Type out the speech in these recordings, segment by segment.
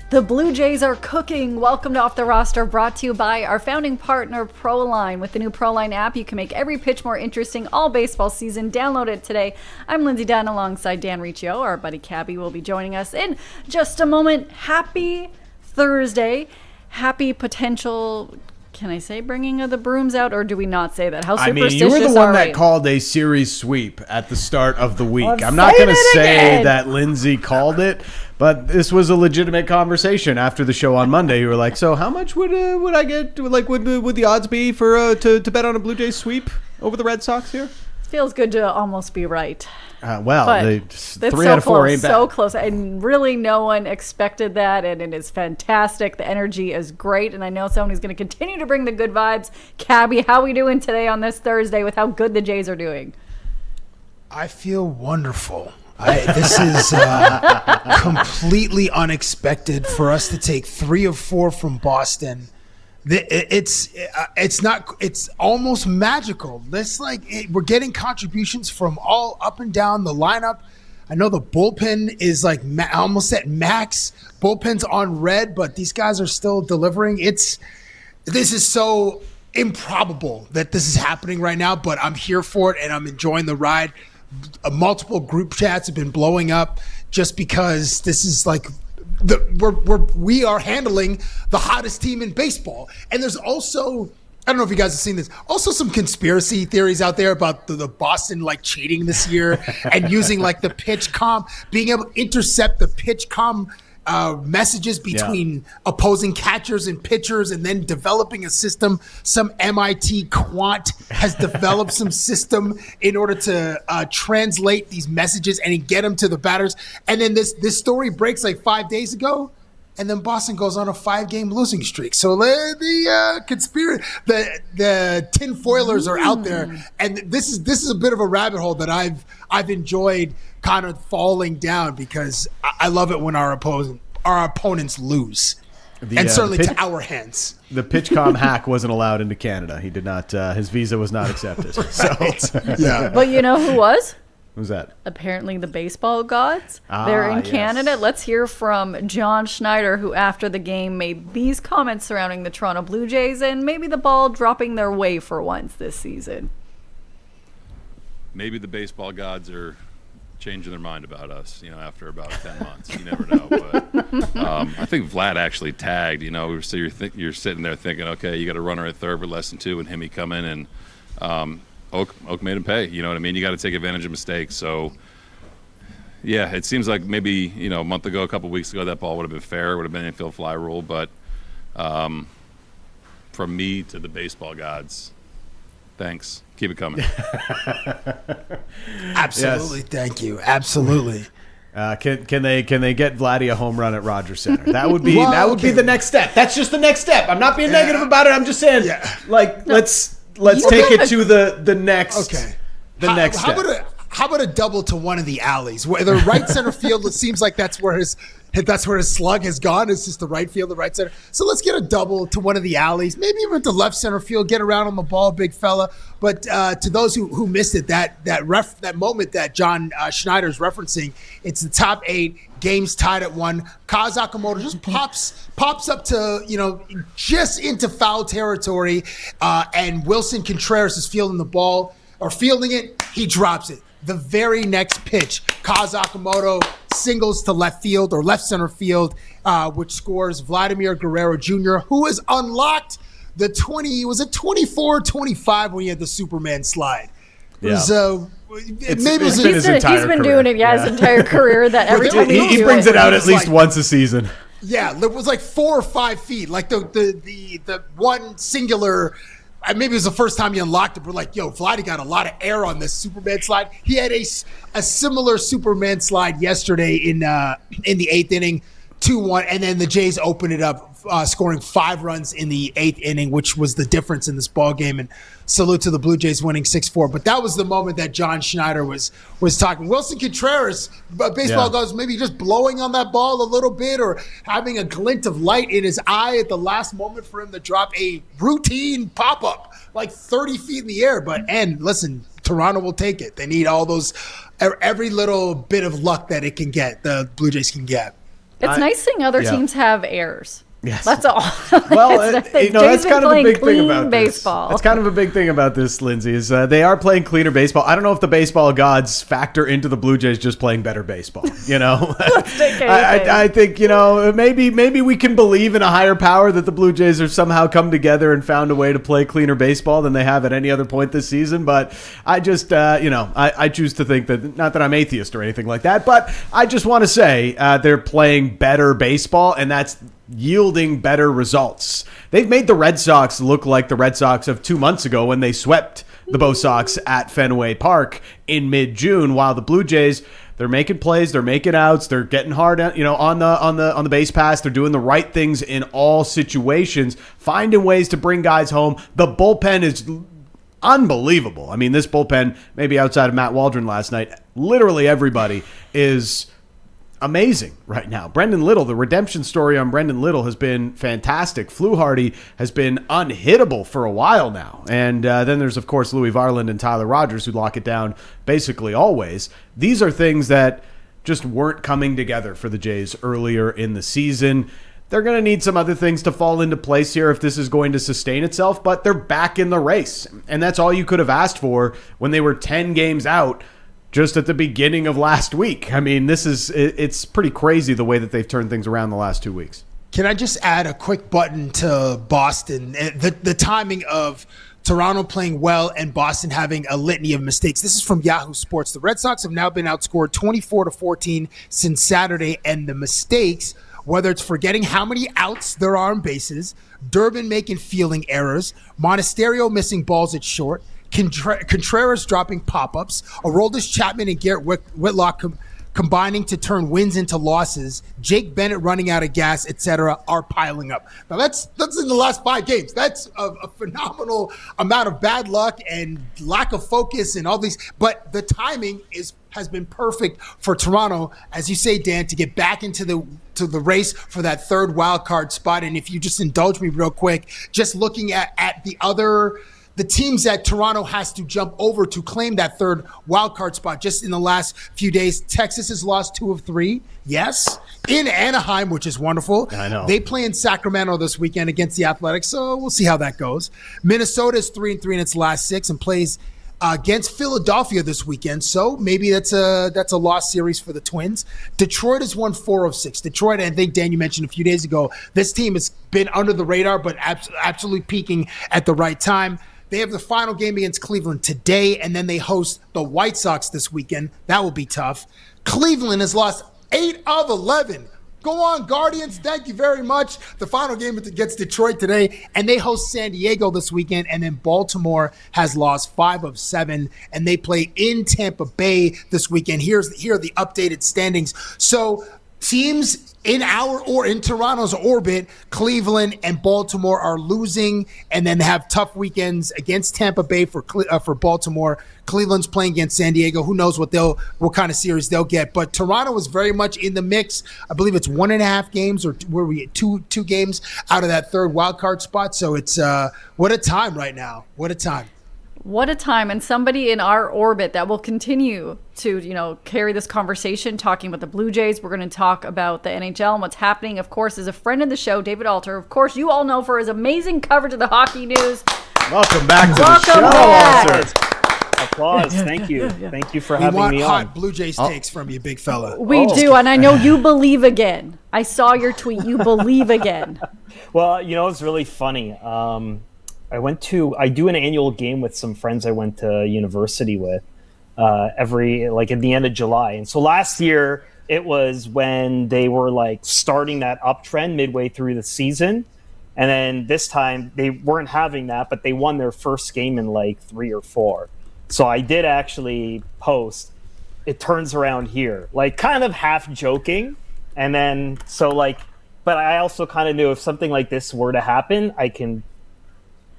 The Blue Jays are cooking. Welcome to Off the Roster, brought to you by our founding partner, ProLine. With the new ProLine app, you can make every pitch more interesting all baseball season. Download it today. I'm Lindsay Dunn alongside Dan Riccio. Our buddy Cabby will be joining us in just a moment. Happy Thursday. Happy potential... Can I say bringing of the brooms out, or do we not say that? How superstitious you were the one that we? called a series sweep at the start of the week. I'm not going to say again. that Lindsay called it, but this was a legitimate conversation after the show on Monday. You were like, "So how much would I get? Like, would the odds be for to bet on a Blue Jays sweep over the Red Sox here?" Feels good to almost be right. But 3 so out of 4 close, ain't bad. so close. And really no one expected that, and it is fantastic. The energy is great, and I know somebody's going to continue to bring the good vibes. Cabby, how are we doing today on this Thursday with how good the Jays are doing? I feel wonderful. This is completely unexpected for us to take 3 of 4 from Boston. It's almost magical. We're getting contributions from all up and down the lineup. I know the bullpen is like almost at max. Bullpen's on red, but these guys are still delivering. This is so improbable that this is happening right now, but I'm here for it and I'm enjoying the ride. Multiple group chats have been blowing up just because this is like we are handling the hottest team in baseball. And there's also, I don't know if you guys have seen this, also some conspiracy theories out there about the Boston like cheating this year and using like the pitch comp, being able to intercept the pitch comp messages between opposing catchers and pitchers, and then developing a system. Some MIT quant has developed some system in order to translate these messages and get them to the batters. And then this story breaks like 5 days ago, and then Boston goes on a 5-game losing streak. So the tinfoilers are out there, and this is a bit of a rabbit hole that I've enjoyed kind of falling down, because I love it when our opponents lose, and certainly to our hands. The PitchCom hack wasn't allowed into Canada. He did not. His visa was not accepted. So Yeah, But you know who was? who's that? Apparently the baseball gods. They're in Canada. Let's hear from John Schneider, who after the game made these comments surrounding the Toronto Blue Jays and maybe the ball dropping their way for once this season. Maybe the baseball gods are changing their mind about us, after about 10 months. You never know. But I think Vlad actually tagged, so you're sitting there thinking, okay, you got a runner at third with less than 2 and Hemi come in, and Oak made him pay. You know what I mean? You got to take advantage of mistakes. So, yeah, it seems like maybe, a month ago, a couple weeks ago, that ball would have been fair, would have been an infield fly rule. But from me to the baseball gods, thanks. Keep it coming. absolutely. Yes. Thank you. Absolutely. Can they get Vladdy a home run at Rogers Center? That would be be the next step. That's just the next step. I'm not being negative about it. I'm just saying, let's take it to the next. Okay. Next step. How about a double to one of the alleys? Where the right center field, it seems like that's where his slug has gone. It's just the right field, the right center. So let's get a double to one of the alleys. Maybe even to left center field. Get around on the ball, big fella. But to those who missed it, that moment that John Schneider's referencing, it's the top 8 games tied at 1. Kaz Akamoto just pops up to just into foul territory, and Wilson Contreras is fielding the ball or fielding it. He drops it. The very next pitch, Kaz Akamoto singles to left field or left center field, which scores Vladimir Guerrero Jr., who has unlocked the 24-25 when he had the Superman slide. It was, he's been doing it, his entire career. That every time he brings it out at least once a season. Yeah, it was like 4 or 5 feet, like the one singular. Maybe it was the first time he unlocked it. We're like, Vladdy got a lot of air on this Superman slide. He had a similar Superman slide yesterday in the 8th inning, 2-1, and then the Jays opened it up, scoring 5 runs in the 8th inning, which was the difference in this ball game. And salute to the Blue Jays winning 6-4. But that was the moment that John Schneider was talking. Wilson Contreras, baseball goes maybe just blowing on that ball a little bit, or having a glint of light in his eye at the last moment for him to drop a routine pop-up like 30 feet in the air. And listen, Toronto will take it. They need all those, every little bit of luck that it can get, the Blue Jays can get. It's nice seeing other teams have errors. Yes. That's all. Well, that's kind of a big thing about baseball. this. That's kind of a big thing about this, Lindsay, is they are playing cleaner baseball. I don't know if the baseball gods factor into the Blue Jays just playing better baseball. I think, maybe we can believe in a higher power that the Blue Jays have somehow come together and found a way to play cleaner baseball than they have at any other point this season. But I just, I choose to think that, not that I'm atheist or anything like that, but I just want to say they're playing better baseball, and that's yielding better results. They've made the Red Sox look like the Red Sox of 2 months ago when they swept the Bo Sox at Fenway Park in mid-June, while the Blue Jays, they're making plays, they're making outs, they're getting hard, on the base pass, they're doing the right things in all situations, finding ways to bring guys home. The bullpen is unbelievable. I mean, this bullpen, maybe outside of Matt Waldron last night, literally everybody is amazing right now. Brendan Little, the redemption story on Brendan Little has been fantastic. Fluharty has been unhittable for a while now. And then there's, of course, Louis Varland and Tyler Rogers who lock it down basically always. These are things that just weren't coming together for the Jays earlier in the season. They're going to need some other things to fall into place here if this is going to sustain itself, but they're back in the race. And that's all you could have asked for when they were 10 games out just at the beginning of last week. I mean, it's pretty crazy the way that they've turned things around the last 2 weeks. Can I just add a quick button to Boston? The timing of Toronto playing well and Boston having a litany of mistakes. This is from Yahoo Sports. The Red Sox have now been outscored 24-14 since Saturday, and the mistakes, whether it's forgetting how many outs there are on bases, Durbin making fielding errors, Monasterio missing balls at short, Contreras dropping pop-ups, Aroldis Chapman and Garrett Whitlock combining to turn wins into losses, Jake Bennett running out of gas, etc., are piling up. Now that's in the last 5 games. That's a phenomenal amount of bad luck and lack of focus and all these. But the timing has been perfect for Toronto, as you say, Dan, to get back into the race for that third wild card spot. And if you just indulge me real quick, just looking at the teams that Toronto has to jump over to claim that third wildcard spot just in the last few days. Texas has lost 2 of 3. Yes. In Anaheim, which is wonderful. I know. They play in Sacramento this weekend against the Athletics, so we'll see how that goes. Minnesota is 3-3 in its last 6 and plays against Philadelphia this weekend, so maybe that's a lost series for the Twins. Detroit has won 4 of 6. Detroit, I think, Dan, you mentioned a few days ago, this team has been under the radar, but absolutely peaking at the right time. They have the final game against Cleveland today, and then they host the White Sox this weekend. That will be tough. Cleveland has lost 8 of 11. Go on, Guardians. Thank you very much. The final game against Detroit today, and they host San Diego this weekend, and then Baltimore has lost 5 of 7, and they play in Tampa Bay this weekend. Here are the updated standings. So teams in Toronto's orbit, Cleveland and Baltimore are losing, and then have tough weekends against Tampa Bay for Baltimore. Cleveland's playing against San Diego. Who knows what kind of series they'll get? But Toronto is very much in the mix. I believe it's 1.5 games, or where we get two games out of that third wild card spot. So it's what a time right now. What a time. What a time, and somebody in our orbit that will continue to, carry this conversation, talking about the Blue Jays. We're going to talk about the NHL and what's happening, of course, is a friend of the show, David Alter. Of course, you all know for his amazing coverage of the hockey news. Welcome back to the show, Alter. Applause. Thank you. Thank you for having me on. We want hot Blue Jays takes from you, big fella. We do, and I know you believe again. I saw your tweet. You believe again. Well, it's really funny. I do an annual game with some friends I went to university with at the end of July. And so last year it was when they were starting that uptrend midway through the season. And then this time they weren't having that, but they won their first game in 3 or 4. So I did actually post, it turns around here, kind of half joking. And then, but I also kind of knew if something like this were to happen, I can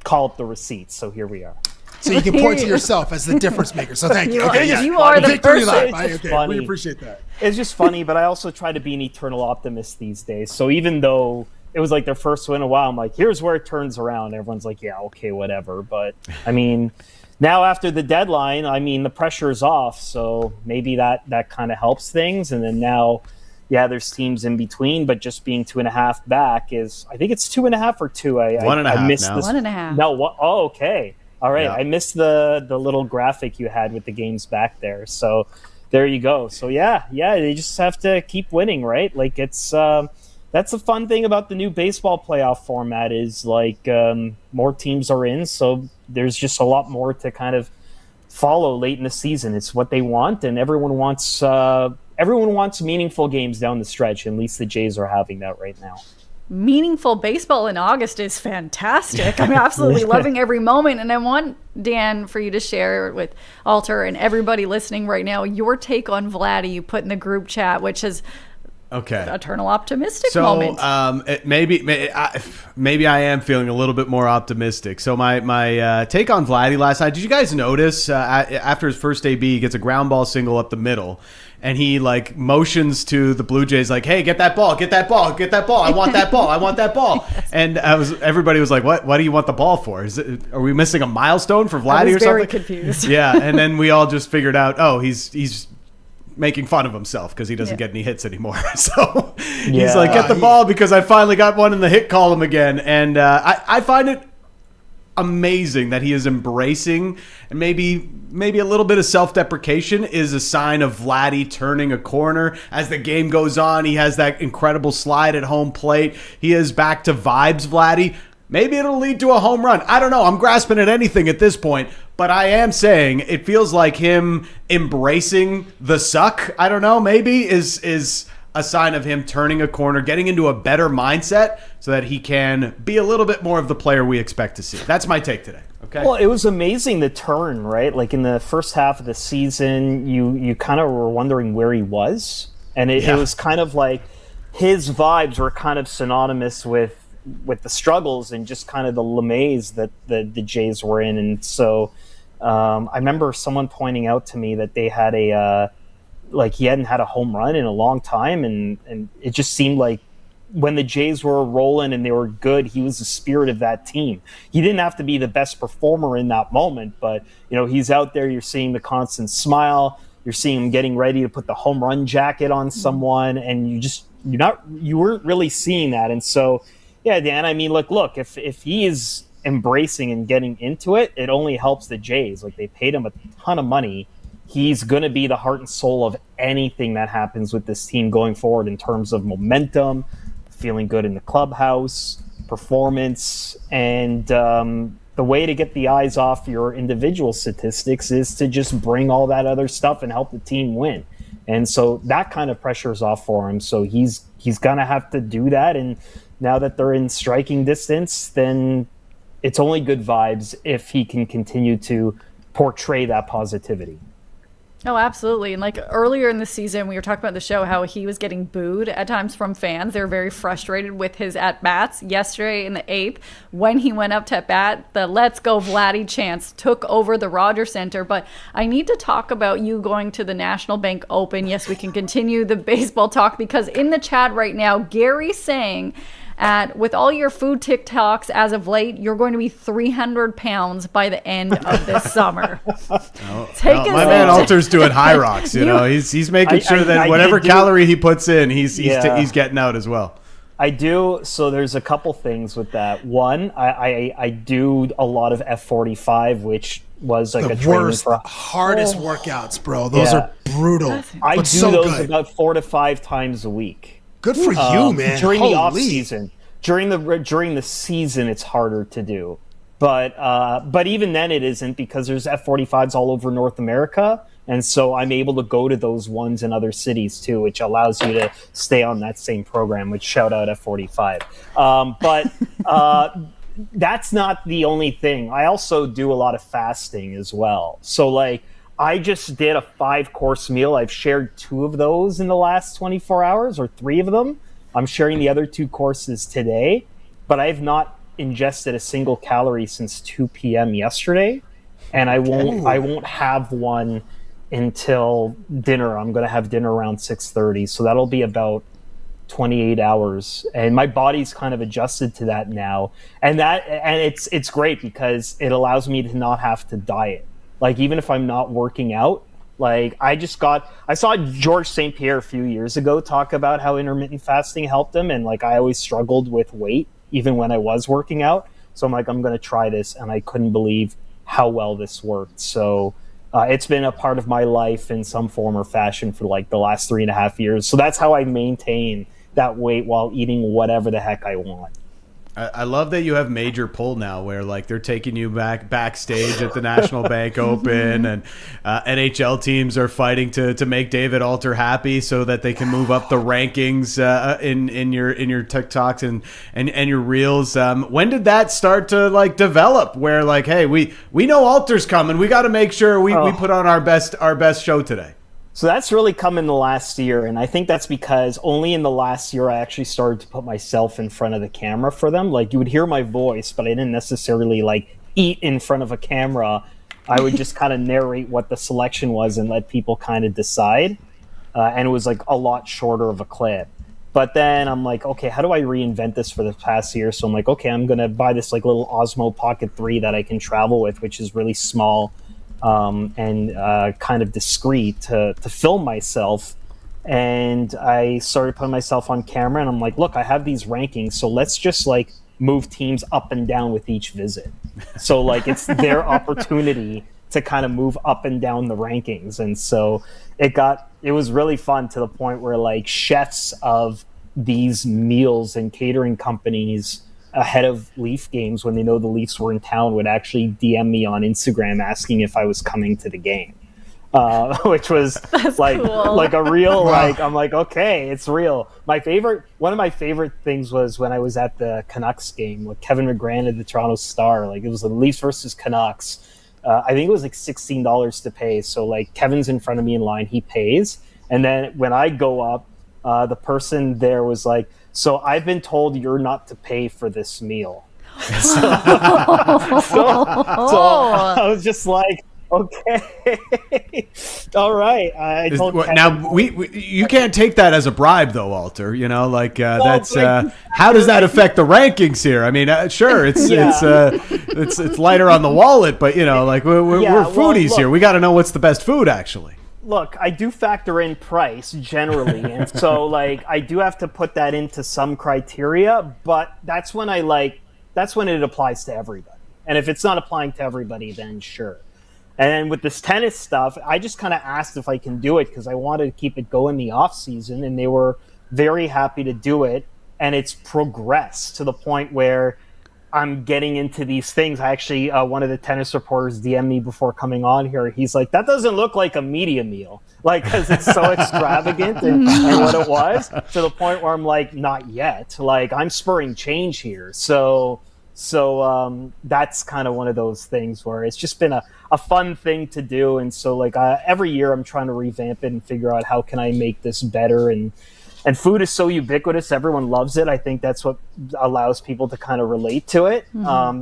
call up the receipts. So here we are. So you can point to yourself as the difference maker. So thank you. You are the person. Okay, we appreciate that. It's just funny, but I also try to be an eternal optimist these days. So even though it was their first win in a while, I'm like, here's where it turns around. Everyone's like, yeah, okay, whatever. But I mean, now after the deadline, the pressure is off. So maybe that kind of helps things. And then now there's teams in between, but just being 2.5 back is, I think it's 2.5 or 2. 1.5 I missed now. this. 1.5. No, what? Oh, okay. All right. Yeah. I missed the little graphic you had with the games back there. So there you go. So yeah, they just have to keep winning, right? Like it's that's the fun thing about the new baseball playoff format is like more teams are in, so there's just a lot more to kind of follow late in the season. It's what they want, and everyone wants meaningful games down the stretch. At least the Jays are having that right now. Meaningful baseball in August is fantastic. I'm absolutely loving every moment. And I want, Dan, for you to share with Alter and everybody listening right now your take on Vladdy you put in the group chat, which is eternal optimistic moment. Maybe I am feeling a little bit more optimistic. So my take on Vladdy last night, did you guys notice after his first AB, he gets a ground ball single up the middle, and he like motions to the Blue Jays like, hey, get that ball. I want that ball. Yes. And everybody was like, what do you want the ball for? Are we missing a milestone for Vladdy or something? I was very confused. Yeah, and then we all just figured out, he's making fun of himself because he doesn't get any hits anymore. So he's like, get the ball because I finally got one in the hit column again. And I find it amazing that he is embracing, and maybe a little bit of self-deprecation is a sign of Vladdy turning a corner as the game goes on. He has that incredible slide at home plate. He is back to vibes, Vladdy. Maybe it'll lead to a home run. I don't know. I'm grasping at anything at this point, but I am saying it feels like him embracing the suck, I don't know, maybe is a sign of him turning a corner, getting into a better mindset so that he can be a little bit more of the player we expect to see. That's my take today. Okay. Well, it was amazing the turn, right? Like in the first half of the season, you kind of were wondering where he was. And it was kind of like his vibes were kind of synonymous with the struggles and just kind of the lamaze that the Jays were in. And so I remember someone pointing out to me that they had he hadn't had a home run in a long time. And it just seemed like when the Jays were rolling and they were good, he was the spirit of that team. He didn't have to be the best performer in that moment, but he's out there. You're seeing the constant smile. You're seeing him getting ready to put the home run jacket on someone. And you weren't really seeing that. And so, yeah, Dan, I mean, look, if he is embracing and getting into it, it only helps the Jays. Like, they paid him a ton of money. He's going to be the heart and soul of anything that happens with this team going forward in terms of momentum, feeling good in the clubhouse, performance, and the way to get the eyes off your individual statistics is to just bring all that other stuff and help the team win. And so that kind of pressure is off for him. So he's going to have to do that. And now that they're in striking distance, then it's only good vibes if he can continue to portray that positivity. Oh, absolutely. And like earlier in the season, we were talking about the show, how he was getting booed at times from fans. They were very frustrated with his at-bats. Yesterday in the 8th, when he went up to at-bat, the Let's Go Vladdy chants took over the Rogers Center. But I need to talk about you going to the National Bank Open. Yes, we can continue the baseball talk, because in the chat right now, Gary's saying, with all your food TikToks as of late, you're going to be 300 pounds by the end of this summer. My man Alter's doing high rocks. He's making sure that whatever calorie he puts in, he's getting out as well. I do. So there's a couple things with that. One, I do a lot of F45, which was like the hardest workings, bro. Those are brutal. I do those about 4 to 5 times a week. Good for you, man. During the off season, during the season, it's harder to do. But even then, it isn't, because there's F45s all over North America, and so I'm able to go to those ones in other cities too, which allows you to stay on that same program. Which, shout out F45. But that's not the only thing. I also do a lot of fasting as well. So like, I just did a 5-course meal. I've shared 2 of those in the last 24 hours, or 3 of them. I'm sharing the other 2 courses today, but I've not ingested a single calorie since 2 p.m. yesterday, and I won't have one until dinner. I'm going to have dinner around 6:30, so that'll be about 28 hours, and my body's kind of adjusted to that now, and it's great because it allows me to not have to diet. Like, even if I'm not working out, Like I saw George St. Pierre a few years ago talk about how intermittent fasting helped him, and like I always struggled with weight even when I was working out. So I'm like, I'm going to try this, and I couldn't believe how well this worked. So it's been a part of my life in some form or fashion for like the last 3.5 years. So that's how I maintain that weight while eating whatever the heck I want. I love that you have major pull now where like they're taking you backstage at the National Bank Open, and NHL teams are fighting to make David Alter happy so that they can move up the rankings in your TikToks and your reels. When did that start to like develop where like, hey, we know Alter's coming, we got to make sure we put on our best show today? So that's really come in the last year, and I think that's because only in the last year I actually started to put myself in front of the camera for them. Like you would hear my voice, but I didn't necessarily like eat in front of a camera. I would just kind of narrate what the selection was and let people kind of decide. And it was like a lot shorter of a clip. But then I'm like, okay, how do I reinvent this for the past year? So I'm like, okay, I'm going to buy this like little Osmo Pocket 3 that I can travel with, which is really small. And kind of discreet to film myself. And I started putting myself on camera, and I'm like, look, I have these rankings, so let's just like move teams up and down with each visit. So like it's their opportunity to kind of move up and down the rankings. And so it was really fun to the point where like chefs of these meals and catering companies ahead of Leaf games, when they know the Leafs were in town, would actually DM me on Instagram asking if I was coming to the game, which was like cool. like a real like I'm like, okay, it's real. One of my favorite things was when I was at the Canucks game with Kevin McGran at the Toronto Star. Like it was the Leafs versus Canucks. I think it was like $16 to pay. So like Kevin's in front of me in line, he pays, and then when I go up, the person there was like, so I've been told you're not to pay for this meal. So I was just like, okay, all right. I told now you can't take that as a bribe though, Alter. You know, like that's how does that affect the rankings here? I mean, sure, it's lighter on the wallet, but you know, like we're foodies here. We got to know what's the best food actually. Look, I do factor in price generally, and so like I do have to put that into some criteria, but that's when it applies to everybody. And if it's not applying to everybody, then sure. And with this tennis stuff, I just kind of asked if I can do it because I wanted to keep it going the off season, and they were very happy to do it. And it's progressed to the point where I'm getting into these things. I actually, one of the tennis reporters DM'd me before coming on here. He's like, that doesn't look like a media meal. Like, because it's so extravagant and what it was, to the point where I'm like, not yet. Like, I'm spurring change here. So that's kind of one of those things where it's just been a fun thing to do. And so, like, every year I'm trying to revamp it and figure out how can I make this better. And food is so ubiquitous. Everyone loves it. I think that's what allows people to kind of relate to it.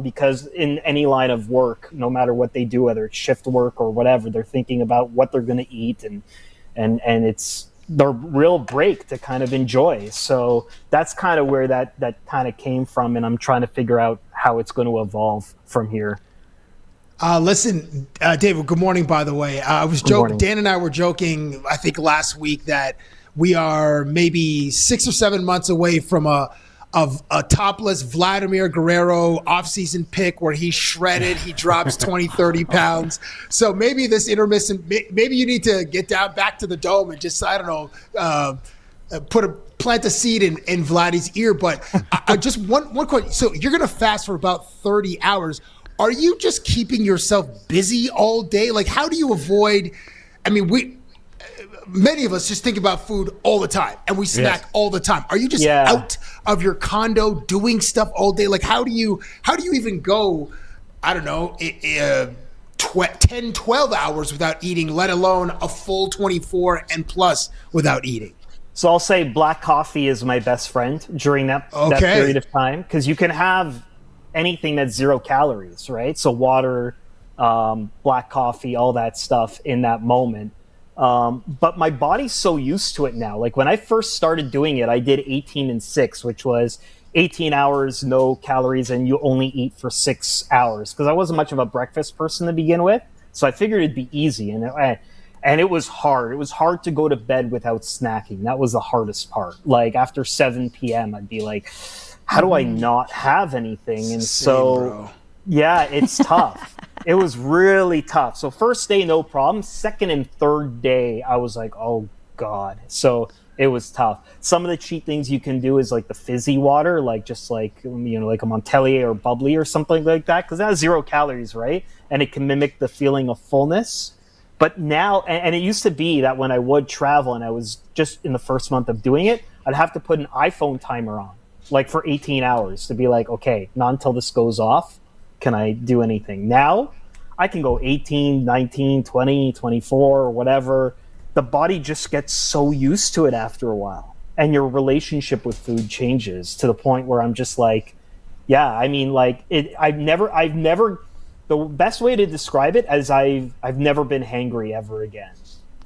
Because in any line of work, no matter what they do, whether it's shift work or whatever, they're thinking about what they're going to eat, and it's the real break to kind of enjoy. So that's kind of where that kind of came from. And I'm trying to figure out how it's going to evolve from here. Listen, David, good morning, by the way. I was joking. Dan and I were joking, I think last week, that we are maybe 6 or 7 months away from a topless Vladimir Guerrero offseason pick where he's shredded, he drops 20, 30 pounds. So maybe this intermittent, maybe you need to get down back to the dome and just, I don't know, plant a seed in Vladdy's ear. But just one question. So you're going to fast for about 30 hours. Are you just keeping yourself busy all day? Like, how do you avoid, I mean, many of us just think about food all the time, and we snack all the time. Are you just out of your condo doing stuff all day? Like, how do you even go, I don't know, 10, 12 hours without eating, let alone a full 24 and plus without eating? So I'll say black coffee is my best friend during that period of time, because you can have anything that's 0 calories, right? So water, black coffee, all that stuff in that moment. But my body's so used to it now. Like when I first started doing it, I did 18 and 6, which was 18 hours, no calories, and you only eat for 6 hours. Because I wasn't much of a breakfast person to begin with. So I figured it'd be easy. And it was hard. It was hard to go to bed without snacking. That was the hardest part. Like after 7 p.m., I'd be like, how do I not have anything? And so, yeah, it's tough. It was really tough. So first day, no problem. Second and third day, I was like, oh, God. So it was tough. Some of the cheat things you can do is like the fizzy water, like just like, you know, like a Montelier or bubbly or something like that, because that has 0 calories, right? And it can mimic the feeling of fullness. But now, and it used to be that when I would travel and I was just in the first month of doing it, I'd have to put an iPhone timer on, like for 18 hours to be like, okay, not until this goes off can I do anything. Now, I can go 18, 19, 20, 24, or whatever. The body just gets so used to it after a while. And your relationship with food changes to the point where I'm just like, yeah, I mean, like, I've never, the best way to describe it as I've never been hangry ever again.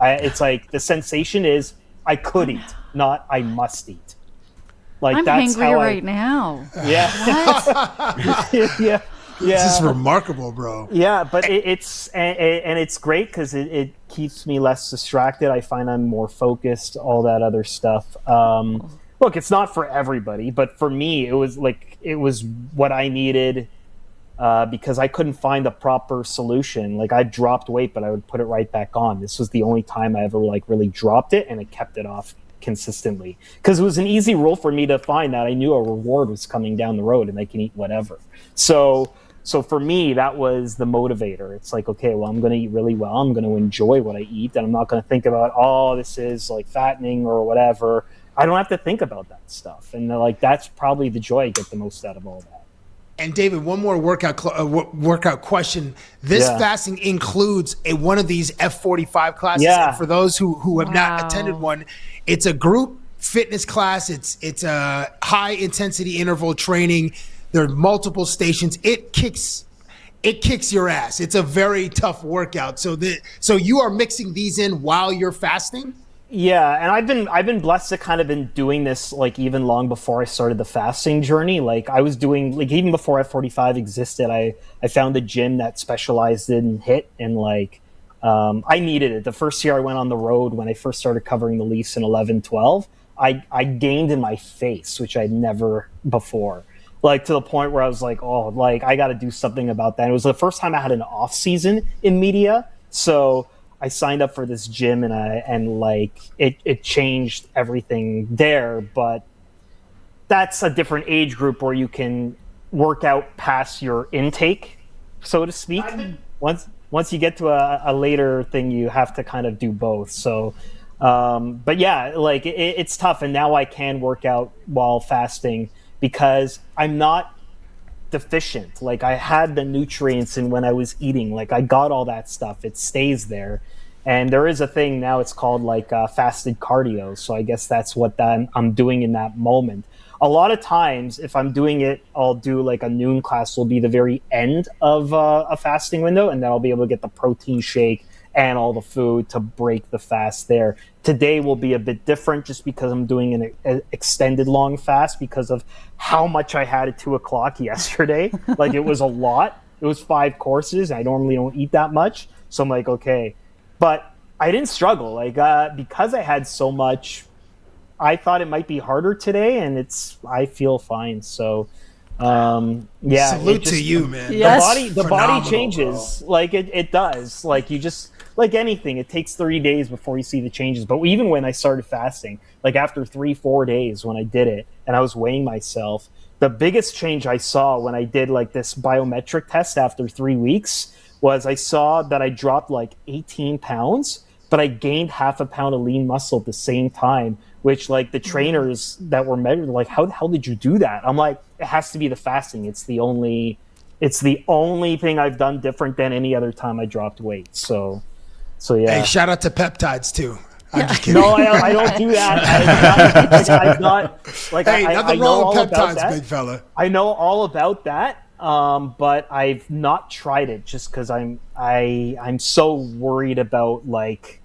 It's like the sensation is I could eat, not I must eat. Like I'm that's hangry how right now. Yeah. Yeah. Yeah. This is remarkable, bro. Yeah, but it's great because it keeps me less distracted. I find I'm more focused, all that other stuff. Look, it's not for everybody, but for me, it was what I needed because I couldn't find a proper solution. Like I dropped weight, but I would put it right back on. This was the only time I ever like really dropped it, and it kept it off consistently because it was an easy rule for me to find that I knew a reward was coming down the road and I can eat whatever. So for me, that was the motivator. It's like, okay, well, I'm going to eat really well. I'm going to enjoy what I eat. And I'm not going to think about, oh, this is like fattening or whatever. I don't have to think about that stuff. And like, that's probably the joy I get the most out of all that. And David, one more workout question. This fasting includes one of these F45 classes. Yeah. And for those who have not attended one, it's a group fitness class. It's a high intensity interval training. There are multiple stations. It kicks your ass. It's a very tough workout. So you are mixing these in while you're fasting? Yeah, and I've been blessed to kind of been doing this like even long before I started the fasting journey. Like I was doing like even before F45 existed, I found a gym that specialized in HIIT and like I needed it. The first year I went on the road when I first started covering the Leafs in 11-12, I gained in my face, which I'd never before. Like to the point where I was like, oh, like I got to do something about that. And it was the first time I had an off season in media. So I signed up for this gym and like it changed everything there. But that's a different age group where you can work out past your intake, so to speak. Once you get to a later thing, you have to kind of do both. So, but yeah, like it's tough. And now I can work out while fasting because I'm not deficient. Like I had the nutrients in when I was eating. Like I got all that stuff. It stays there. And there is a thing now, it's called like fasted cardio. So I guess that's what I'm doing in that moment. A lot of times, if I'm doing it, I'll do like a noon class will be the very end of a fasting window. And then I'll be able to get the protein shake and all the food to break the fast there. Today will be a bit different just because I'm doing an extended long fast because of how much I had at 2:00 yesterday. Like it was a lot. It was 5 courses. I normally don't eat that much. So I'm like, okay. But I didn't struggle. Like because I had so much, I thought it might be harder today, and I feel fine. So yeah. Salute to you, man. Yes. The body changes. Bro. Like it does. Like you just like anything, it takes 30 days before you see the changes. But even when I started fasting, like after 3-4 days when I did it and I was weighing myself, the biggest change I saw when I did like this biometric test after 3 weeks was I saw that I dropped like 18 pounds, but I gained half a pound of lean muscle at the same time, which like the trainers that were measured, like, how the hell did you do that? I'm like, it has to be the fasting. It's the only thing I've done different than any other time I dropped weight. So yeah. Hey, shout out to peptides too. I'm just kidding. No, I don't do that. I'm not like hey, I nothing know wrong all with about peptides, that. big fella. I know all about that. But I've not tried it just because I'm so worried about like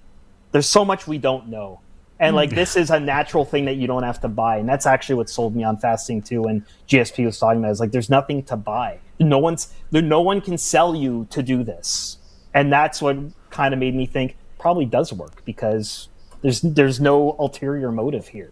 there's so much we don't know, and like this is a natural thing that you don't have to buy, and that's actually what sold me on fasting too. When GSP was talking about it, it's like there's nothing to buy. No one can sell you to do this, and that's what kind of made me think probably does work because there's no ulterior motive here.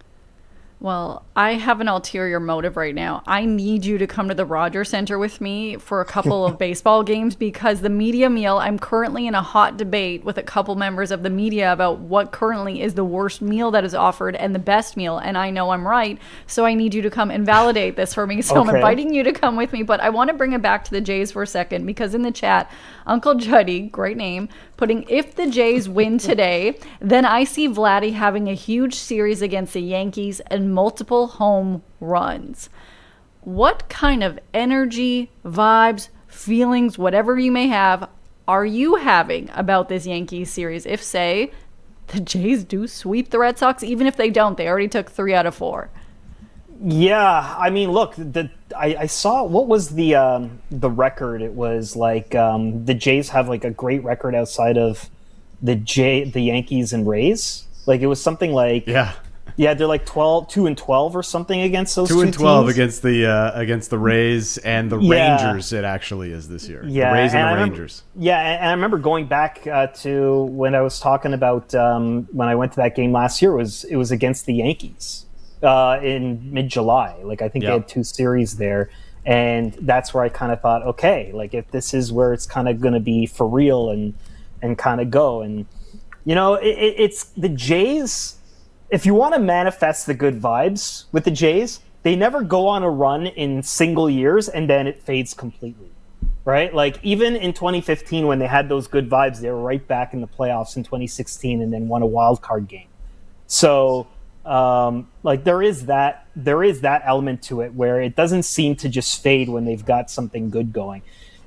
Well, I have an ulterior motive right now. I need you to come to the Rogers Center with me for a couple of baseball games because the media meal, I'm currently in a hot debate with a couple members of the media about what currently is the worst meal that is offered and the best meal. And I know I'm right. So I need you to come and validate this for me. So I'm inviting you to come with me. But I want to bring it back to the Jays for a second because in the chat, Uncle Juddy, great name, putting if the Jays win today, then I see Vladdy having a huge series against the Yankees and multiple home runs. What kind of energy, vibes, feelings, whatever you may have, are you having about this Yankees series? If, say, the Jays do sweep the Red Sox, even if they don't, they already took 3 out of 4. Yeah, I mean, look, I saw what was the record. It was like the Jays have like a great record outside of the Yankees and Rays. Like it was something like they're like 2-12 or something against those 2-12 teams. against the Rays and the Rangers. It actually is this year. Yeah, the Rays and the Rangers. And I remember going back to when I was talking about when I went to that game last year. It was against the Yankees. In mid-July. Like, I think they had 2 series there. And that's where I kind of thought, okay, like, if this is where it's kind of going to be for real and kind of go. And, you know, it's the Jays, if you want to manifest the good vibes with the Jays, they never go on a run in single years and then it fades completely, right? Like, even in 2015 when they had those good vibes, they were right back in the playoffs in 2016 and then won a wild card game. So... like there is that element to it where it doesn't seem to just fade when they've got something good going.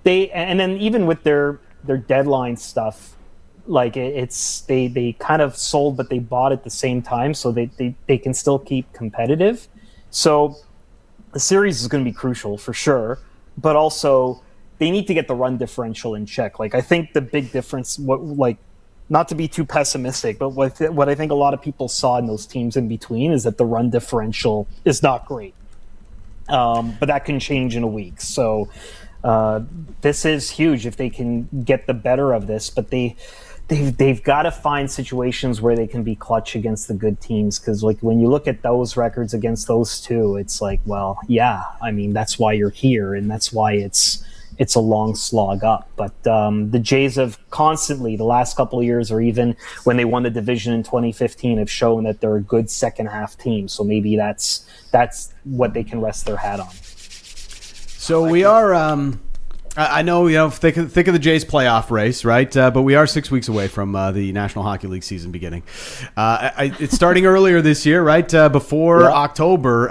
And then even with their deadline stuff, like they kind of sold but they bought at the same time, so they can still keep competitive. So the series is going to be crucial for sure, but also they need to get the run differential in check. Like I think the big difference, not to be too pessimistic, but what I think a lot of people saw in those teams in between is that the run differential is not great. But that can change in a week. So this is huge if they can get the better of this. But they've got to find situations where they can be clutch against the good teams. Because like when you look at those records against those two, it's like, well, yeah, I mean, that's why you're here. And that's why it's a long slog up. But the Jays have constantly, the last couple of years, or even when they won the division in 2015, have shown that they're a good second half team. So maybe that's what they can rest their hat on. So we are, I know, you know, think of the Jays playoff race, right? But we are 6 weeks away from the National Hockey League season beginning. It's starting earlier this year, right? Before October,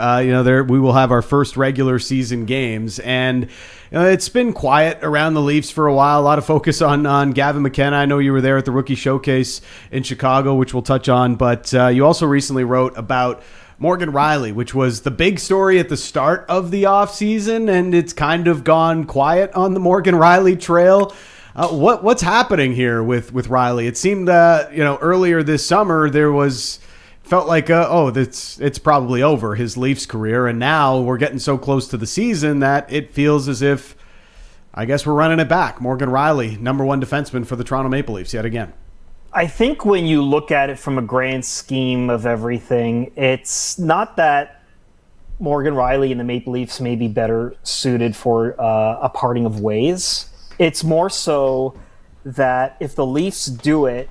we will have our first regular season games. And it's been quiet around the Leafs for a while. A lot of focus on Gavin McKenna. I know you were there at the Rookie Showcase in Chicago, which we'll touch on. But you also recently wrote about Morgan Rielly, which was the big story at the start of the offseason, and it's kind of gone quiet on the Morgan Rielly trail. What's happening here with Rielly? It seemed earlier this summer felt like it's probably over, his Leafs career, and now we're getting so close to the season that it feels as if, I guess, we're running it back. Morgan Rielly, number 1 defenseman for the Toronto Maple Leafs yet again. I think when you look at it from a grand scheme of everything, it's not that Morgan Rielly and the Maple Leafs may be better suited for a parting of ways. It's more so that if the Leafs do it,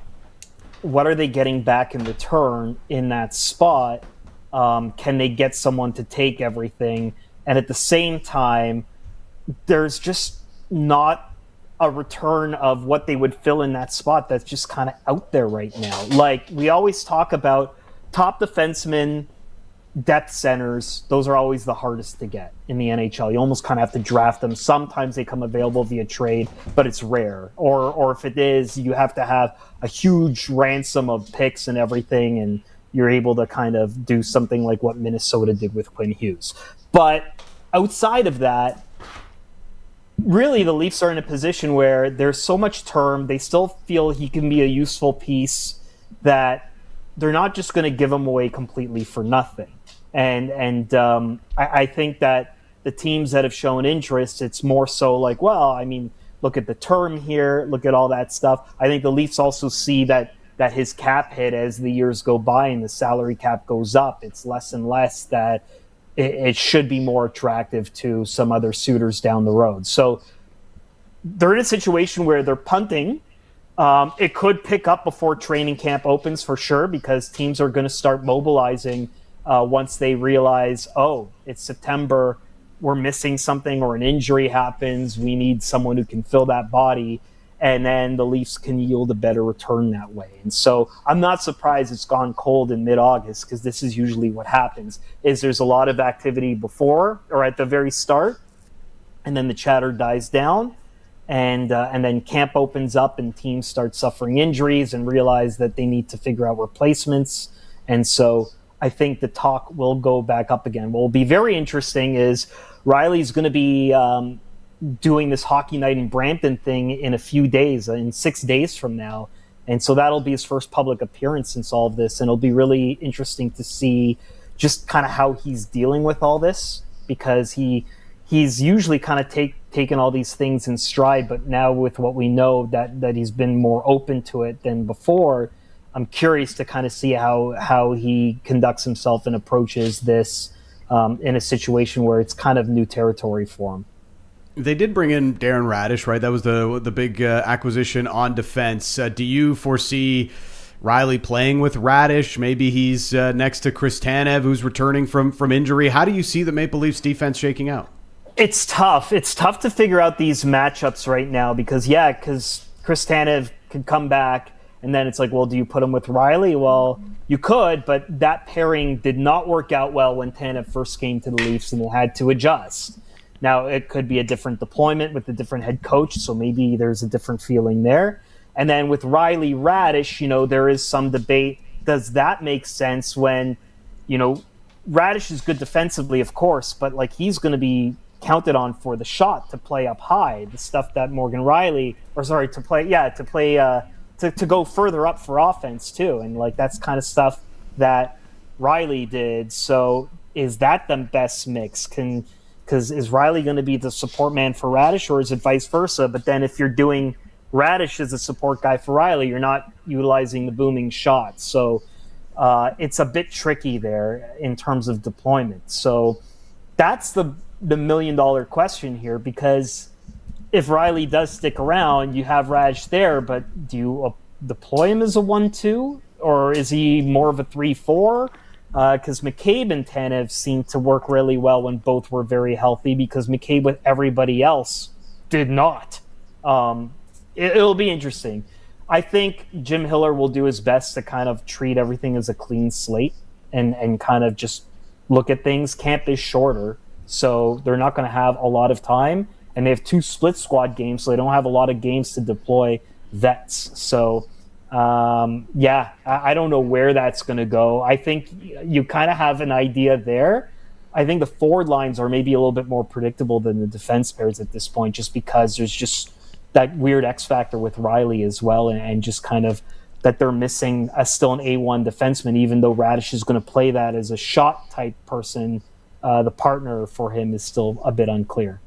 what are they getting back in return in that spot? Can they get someone to take everything? And at the same time, there's just not a return of what they would fill in that spot that's just kind of out there right now. Like, we always talk about top defensemen, depth centers. Those are always the hardest to get in the NHL. You almost kind of have to draft them. Sometimes they come available via trade, but it's rare. Or if it is, you have to have a huge ransom of picks and everything, and you're able to kind of do something like what Minnesota did with Quinn Hughes. But outside of that, really, the Leafs are in a position where there's so much term. They still feel he can be a useful piece that they're not just going to give him away completely for nothing. And I think that the teams that have shown interest, it's more so like, well, I mean, look at the term here, look at all that stuff. I think the Leafs also see that that his cap hit, as the years go by and the salary cap goes up, it's less and less that it should be more attractive to some other suitors down the road. So they're in a situation where they're punting. It could pick up before training camp opens for sure, because teams are going to start mobilizing once they realize, oh, it's September, we're missing something, or an injury happens, we need someone who can fill that body, and then the Leafs can yield a better return that way. And so I'm not surprised it's gone cold in mid-August, because this is usually what happens, is there's a lot of activity before or at the very start, and then the chatter dies down, and then camp opens up and teams start suffering injuries and realize that they need to figure out replacements. And so I think the talk will go back up again. What will be very interesting is Riley's going to be doing this hockey night in Brampton thing in a few days, in 6 days from now. And so that'll be his first public appearance since all of this. And it'll be really interesting to see just kind of how he's dealing with all this, because he's usually kind of taken all these things in stride. But now with what we know that he's been more open to it than before, I'm curious to kind of see how he conducts himself and approaches this in a situation where it's kind of new territory for him. They did bring in Darren Radish, right? That was the big acquisition on defense. Do you foresee Riley playing with Radish? Maybe he's next to Chris Tanev, who's returning from injury. How do you see the Maple Leafs defense shaking out? It's tough. It's tough to figure out these matchups right now because Chris Tanev could come back, and then it's like, well, do you put him with Riley? Well, you could, but that pairing did not work out well when Tanev first came to the Leafs, and they had to adjust. Now, it could be a different deployment with a different head coach, so maybe there's a different feeling there. And then with Riley Radish, there is some debate. Does that make sense when, Radish is good defensively, of course, but he's going to be counted on for the shot to play up high, the stuff that Morgan Riley, to go further up for offense too. And that's kind of stuff that Riley did. So is that the best mix? Because is Riley going to be the support man for Radish, or is it vice versa? But then if you're doing Radish as a support guy for Riley, you're not utilizing the booming shot. So it's a bit tricky there in terms of deployment. So that's the $1 million question here, because if Riley does stick around, you have Radish there, but do you deploy him as a 1-2, or is he more of a 3-4? Because McCabe and Tanev seemed to work really well when both were very healthy, because McCabe with everybody else did not. It'll be interesting. I think Jim Hiller will do his best to kind of treat everything as a clean slate and kind of just look at things. Camp is shorter, so they're not going to have a lot of time, and they have 2 split squad games, so they don't have a lot of games to deploy vets. So I don't know where that's going to go. I think you kind of have an idea there. I think the forward lines are maybe a little bit more predictable than the defense pairs at this point, just because there's just that weird X factor with Riley as well, and just kind of that they're missing still an A1 defenseman, even though Radish is going to play that as a shot type person. The partner for him is still a bit unclear.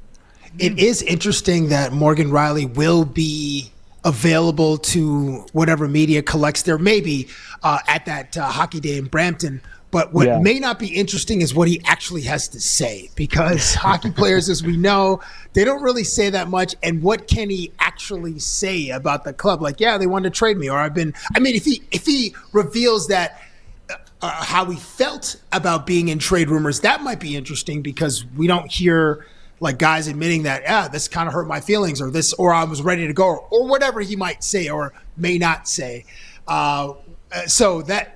It is interesting that Morgan Riley will be available to whatever media collects there, maybe at that hockey day in Brampton. But what may not be interesting is what he actually has to say, because hockey players, as we know, they don't really say that much. And what can he actually say about the club? They wanted to trade me, or if he reveals that how he felt about being in trade rumors, that might be interesting, because we don't hear guys admitting that, this kind of hurt my feelings, or I was ready to go, or whatever he might say or may not say. So that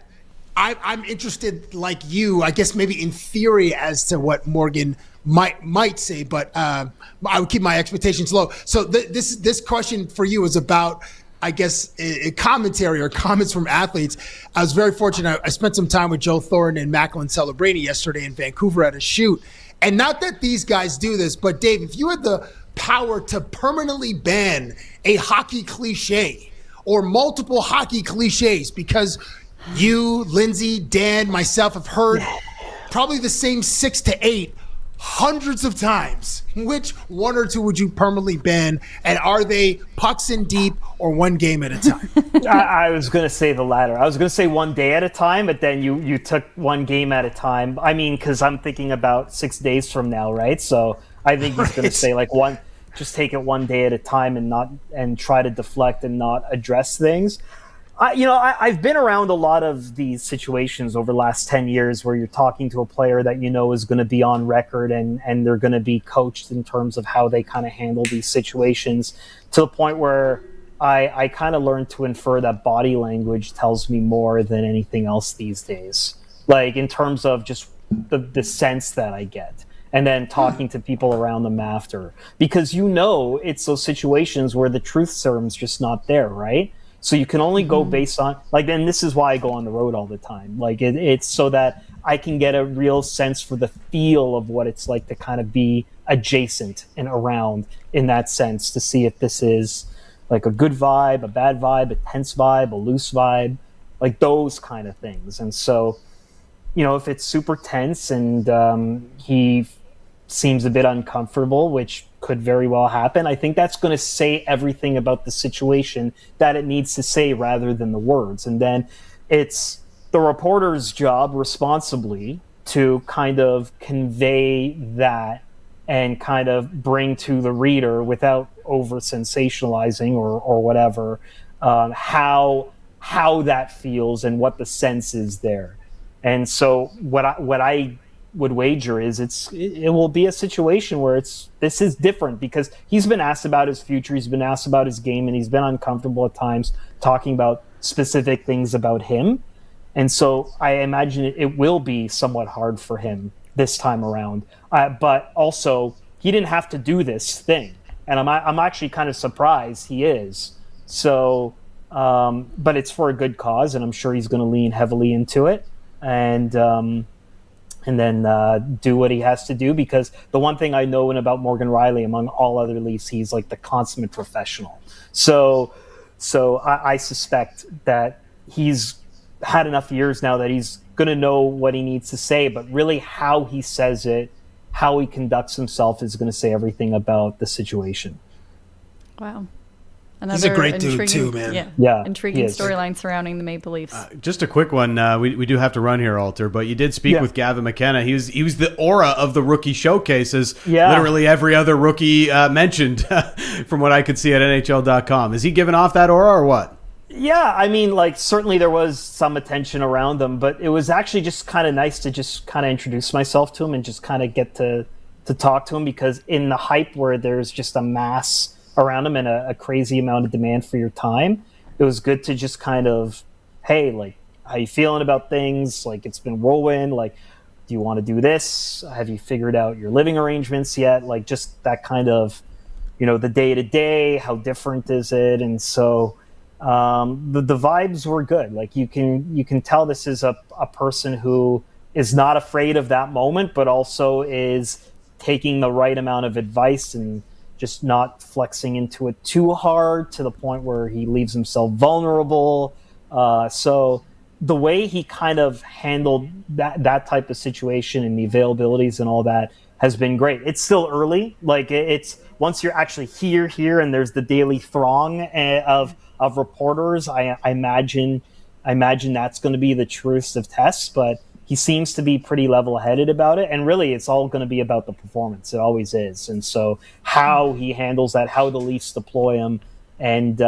I'm interested, like you, I guess maybe in theory, as to what Morgan might say, but I would keep my expectations low. So this question for you is about, I guess, a commentary or comments from athletes. I was very fortunate. I spent some time with Joe Thornton and Macklin Celebrini yesterday in Vancouver at a shoot. And not that these guys do this, but Dave, if you had the power to permanently ban a hockey cliche or multiple hockey cliches, because you, Lindsay, Dan, myself have heard probably the same 6 to 8 hundreds of times. Which one or two would you permanently ban? And are they pucks in deep or one game at a time? I was going to say the latter. I was going to say 1 day at a time, but then you took one game at a time. I mean, because I'm thinking about 6 days from now, right? So I think he's going to say like just take it 1 day at a time and try to deflect and not address things. I've been around a lot of these situations over the last 10 years where you're talking to a player that is going to be on record and they're going to be coached in terms of how they kind of handle these situations, to the point where I kind of learned to infer that body language tells me more than anything else these days. Like in terms of just the sense that I get. And then talking to people around them after. Because it's those situations where the truth serum's just not there, right? So you can only go based on, and this is why I go on the road all the time. Like, it's so that I can get a real sense for the feel of what it's like to kind of be adjacent and around in that sense, to see if this is like a good vibe, a bad vibe, a tense vibe, a loose vibe, like those kind of things. And so, if it's super tense and he seems a bit uncomfortable, which could very well happen, I think that's going to say everything about the situation that it needs to say rather than the words. And then it's the reporter's job responsibly to kind of convey that and kind of bring to the reader, without over sensationalizing or whatever, how that feels and what the sense is there. And so what I would wager is it will be a situation where this is different, because he's been asked about his future, he's been asked about his game, and he's been uncomfortable at times talking about specific things about him. And so I imagine it will be somewhat hard for him this time around. But also, he didn't have to do this thing, and I'm actually kind of surprised he is. So, but it's for a good cause, and I'm sure he's going to lean heavily into it. And then do what he has to do, because the one thing I know about Morgan Riley, among all other Leafs, he's like the consummate professional. So I suspect that he's had enough years now that he's going to know what he needs to say, but really how he says it, how he conducts himself is going to say everything about the situation. Wow. He's a great dude too, man. Yeah. Intriguing storyline surrounding the Maple Leafs. Just a quick one. We do have to run here, Alter, but you did speak with Gavin McKenna. He was the aura of the rookie showcase, as literally every other rookie mentioned from what I could see at NHL.com. Is he giving off that aura or what? Yeah, I mean, certainly there was some attention around him, but it was actually just kind of nice to just kind of introduce myself to him and just kind of get to talk to him, because in the hype where there's just a mass around him and a crazy amount of demand for your time, it was good to just kind of, hey, how you feeling about things? It's been whirlwind. Do you want to do this? Have you figured out your living arrangements yet? Just that kind of, the day to day, how different is it? And so the vibes were good. You can tell this is a person who is not afraid of that moment, but also is taking the right amount of advice and just not flexing into it too hard to the point where he leaves himself vulnerable. So the way he kind of handled that type of situation and the availabilities and all that has been great. It's still early. It's once you're actually here, and there's the daily throng of reporters. I imagine that's going to be the truest of tests, but he seems to be pretty level-headed about it, and really it's all going to be about the performance. It always is. And so how he handles that, how the Leafs deploy him, and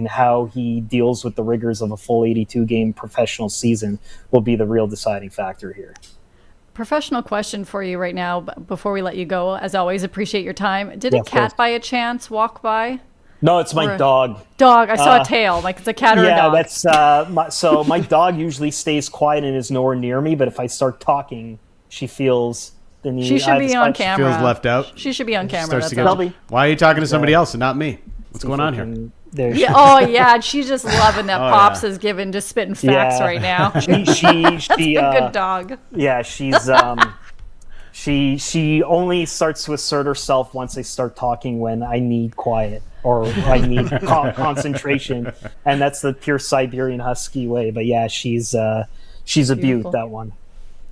how he deals with the rigors of a full 82-game professional season will be the real deciding factor here. Professional question for you right now, before we let you go. As always, appreciate your time. Did a cat by a chance walk by? No, it's my dog. Dog. I saw a tail. It's a cat or a dog. Yeah, that's my dog usually stays quiet and is nowhere near me. But if I start talking, she feels the need. She should be on camera. She feels left out. She should be on camera. Why are you talking to somebody else and not me? What's going on here? Yeah. She's just loving that Pops is giving, just spitting facts right now. That's a good dog. Yeah, she's she only starts to assert herself once I start talking when I need quiet or I need concentration, and that's the pure Siberian Husky way. But yeah, she's a beaut, that one.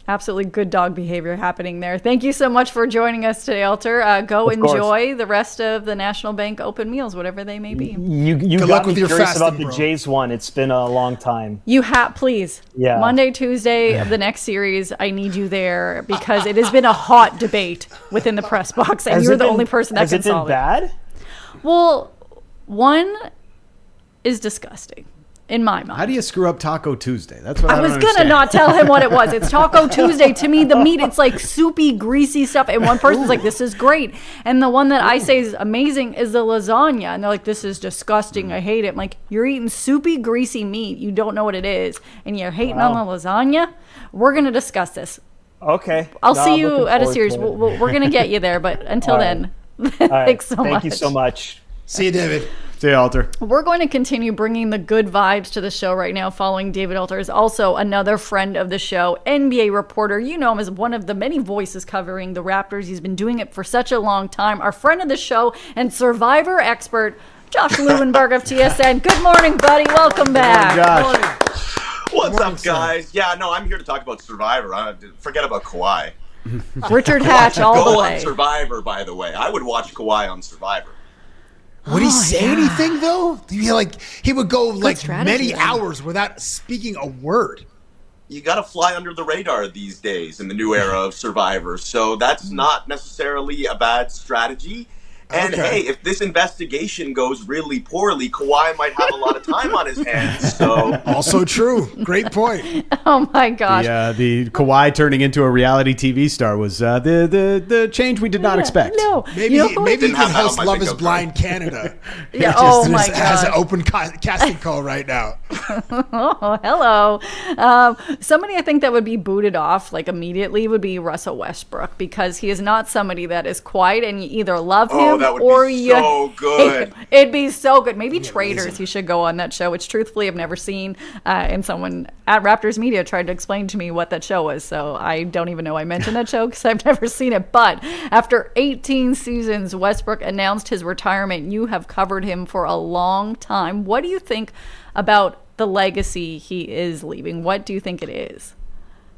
Absolutely good dog behavior happening there. Thank you so much for joining us today, Alter. Go enjoy the rest of the National Bank Open meals, whatever they may be. You Good got luck me with your curious fasting, about the bro. Jays one. It's been a long time. You have, please. Yeah. Monday, Tuesday of the next series, I need you there because it has been a hot debate within the press box, and you're the only person that can solve it. Has it been bad? Well, one is disgusting. In my mind. How do you screw up Taco Tuesday? That's what I was don't going to understand. not tell him what it was. It's Taco Tuesday. To me, the meat, it's like soupy, greasy stuff. And one person's like, this is great. And the one that I say is amazing is the lasagna. And they're like, this is disgusting. I hate it. I'm like, you're eating soupy, greasy meat. You don't know what it is. And you're hating on the lasagna? We're going to discuss this. Okay. I'll see you at a series. We're going to get you there. But until then, thanks so much. Thank you so much. See you, David. See you, Alter. We're going to continue bringing the good vibes to the show right now. Following David Alter is also another friend of the show, NBA reporter. You know him as one of the many voices covering the Raptors. He's been doing it for such a long time. Our friend of the show and Survivor expert, Josh Lewenberg of TSN. Good morning, buddy. Welcome back. Good morning, Josh. What's up, guys? Yeah, no, I'm here to talk about Survivor. Forget about Kawhi. Richard Hatch all the Go way. on Survivor, by the way. I would watch Kawhi on Survivor. Would he say anything though? He would go like strategy, many though. hours without speaking a word. You got to fly under the radar these days in the new era of Survivor, so that's not necessarily a bad strategy. And Okay. hey, if this investigation goes really poorly, Kawhi might have a lot of time on his hands. So Also true. Great point. Oh my gosh. The Kawhi turning into a reality TV star was the change we did not expect. No. Maybe You know who- maybe he Didn't can have that on host my Love bingo is Blind Canada. Yeah, It oh just my has an gosh. open casting call right now. Oh, hello. Somebody I think that would be booted off like immediately would be Russell Westbrook because he is not somebody that is quiet and you either love him that would or be you so good. It'd be so good. Maybe Traitors he should go on that show, which truthfully I've never seen. And someone at Raptors Media tried to explain to me what that show was. So I don't even know I mentioned that show because I've never seen it. But after 18 seasons, Westbrook announced his retirement. You have covered him for a long time. What do you think about the legacy he is leaving? What do you think it is?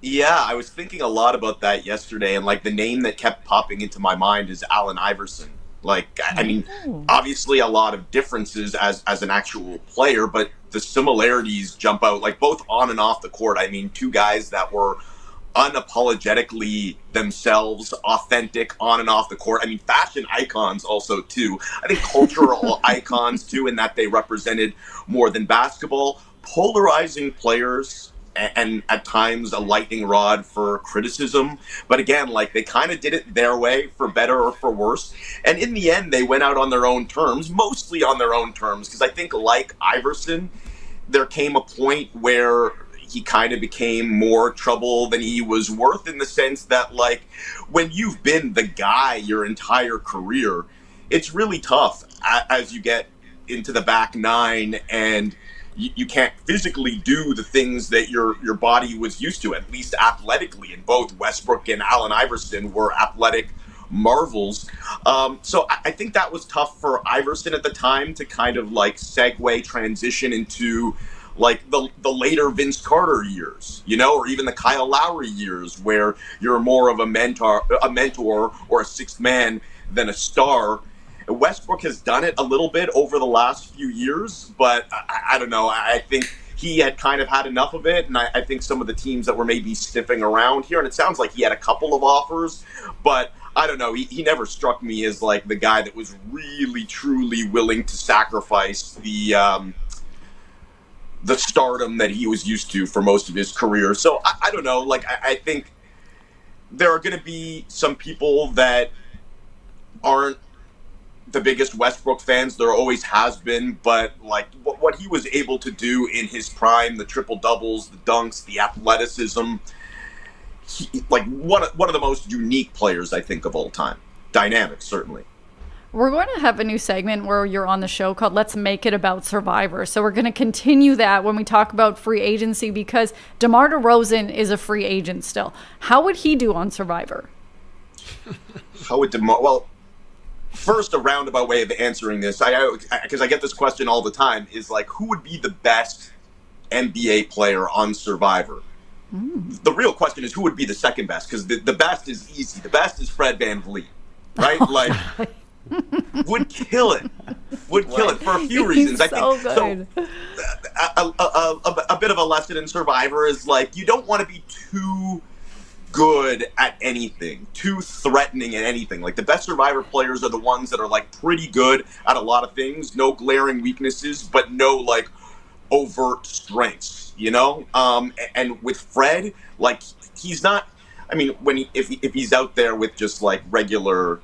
yeah, I was thinking a lot about that yesterday, and like the name that kept popping into my mind is Allen Iverson. Like, I mean, obviously a lot of differences as an actual player, but the similarities jump out, like both on and off the court. I mean, two guys that were unapologetically themselves, authentic on and off the court. I mean, fashion icons also, too. I think cultural icons, too, in that they represented more than basketball. Polarizing players, and at times a lightning rod for criticism. But again, like they kind of did it their way, for better or for worse. And in the end, they went out on their own terms, mostly on their own terms. Because I think, like Iverson, there came a point where he kind of became more trouble than he was worth, in the sense that, like, when you've been the guy your entire career, it's really tough as you get into the back nine and you can't physically do the things that your body was used to, at least athletically. And both Westbrook and Allen Iverson were athletic marvels. So I think that was tough for Iverson at the time to kind of like transition into like the later Vince Carter years, you know, or even the Kyle Lowry years, where you're more of a mentor or a sixth man than a star. Westbrook has done it a little bit over the last few years, but I don't know. I think he had kind of had enough of it, and I think some of the teams that were maybe sniffing around here, and it sounds like he had a couple of offers, but I don't know. He never struck me as like the guy that was really, truly willing to sacrifice the stardom that he was used to for most of his career. So I don't know. Like I think there are going to be some people that aren't the biggest Westbrook fans. There always has been, but like what he was able to do in his prime, the triple doubles, the dunks, the athleticism, like one of the most unique players I think of all time. Dynamic, certainly. We're going to have a new segment where you're on the show called Let's Make It About Survivor. So we're going to continue that when we talk about free agency, because DeMar DeRozan is a free agent still. How would he do on Survivor? How would DeMar... Well, first, a roundabout way of answering this, because I get this question all the time, is like, who would be the best NBA player on Survivor? The real question is who would be the second best, because the best is easy. The best is Fred VanVleet, right? Like, would kill it. Would kill it for a few reasons. I think good. So. A bit of a lesson in Survivor is like you don't want to be too good at anything, too threatening at anything. Like the best Survivor players are the ones that are like pretty good at a lot of things, no glaring weaknesses, but no like overt strengths, you know? And with Fred, like he's not, I mean, if he's out there with just like regular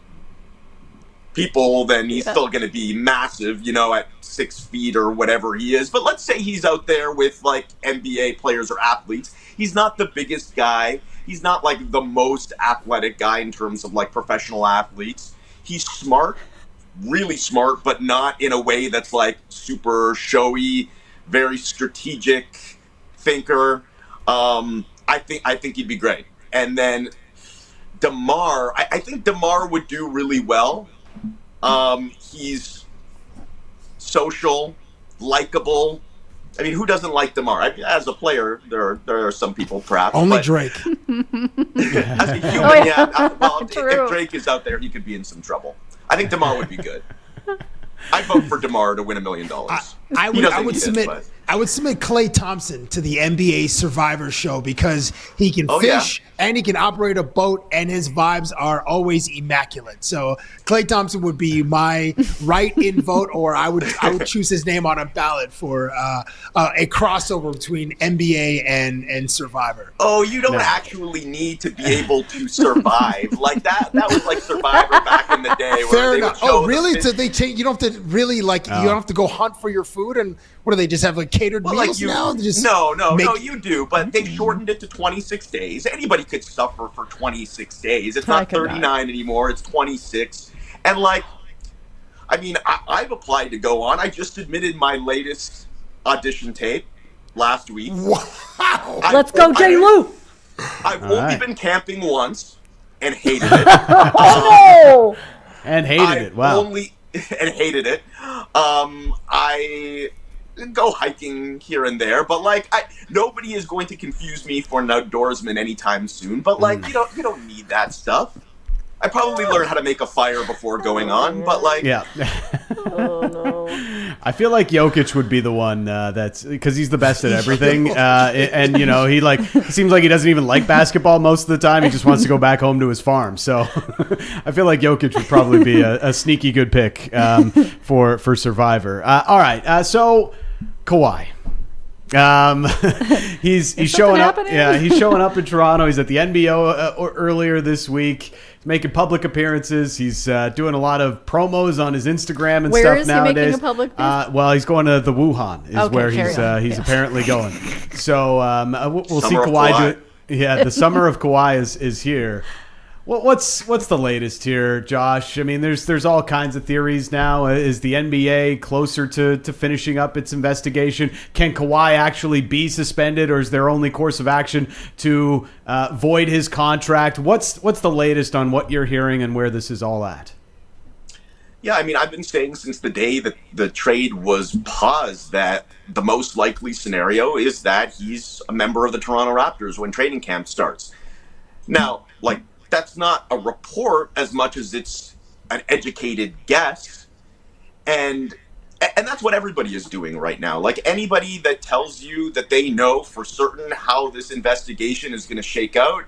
people, then he's still going to be massive, you know, at 6 feet or whatever he is. But let's say he's out there with like NBA players or athletes. He's not the biggest guy. He's not like the most athletic guy in terms of like professional athletes. He's smart, really smart, but not in a way that's like super showy, very strategic thinker. I think he'd be great. And then DeMar, I think DeMar would do really well. He's social, likable. I mean, who doesn't like DeMar? As a player, there are some people, perhaps. Only Drake. As a human, well, if Drake is out there, he could be in some trouble. I think DeMar would be good. I'd vote for DeMar to win $1 million. I would submit Klay Thompson to the NBA Survivor show because he can fish and he can operate a boat, and his vibes are always immaculate. So Klay Thompson would be my write-in vote, or I would choose his name on a ballot for a crossover between NBA and Survivor. Oh, you don't actually need to be able to survive like that. That was like Survivor back in the day. Fair enough. Oh, really? So they change? You don't have to really you don't have to go hunt for your food, and what do they just have like catered meals now? No, you do, but they shortened it to 26 days. Anybody could suffer for 26 days. It's not 39 anymore. It's 26. And like, I mean, I've applied to go on. I just submitted my latest audition tape last week. Wow. Let's go, J. Lou. I've only been camping once and hated it. Oh, no. And hated it. Wow. And hated it. I go hiking here and there, but like nobody is going to confuse me for an outdoorsman anytime soon. But like you don't need that stuff. I probably learned how to make a fire before going on, but like Oh no. I feel like Jokic would be the one that's because he's the best at everything, and you know he seems like he doesn't even like basketball most of the time. He just wants to go back home to his farm. So I feel like Jokic would probably be a sneaky good pick for Survivor. All right, so Kawhi. He's showing up. Happening? Yeah, he's showing up in Toronto. He's at the NBO earlier this week. He's making public appearances. He's doing a lot of promos on his Instagram and Where stuff is nowadays. he making a public? Well, he's going to the Wuhan is where he's apparently going. So we'll see Kawhi do it. Yeah, the summer of Kawhi is here. What's the latest here, Josh? I mean, there's all kinds of theories now. Is the NBA closer to finishing up its investigation? Can Kawhi actually be suspended, or is their only course of action to void his contract? What's the latest on what you're hearing and where this is all at? Yeah, I mean, I've been saying since the day that the trade was paused that the most likely scenario is that he's a member of the Toronto Raptors when training camp starts. Now, like, that's not a report as much as it's an educated guess. And that's what everybody is doing right now. Like anybody that tells you that they know for certain how this investigation is going to shake out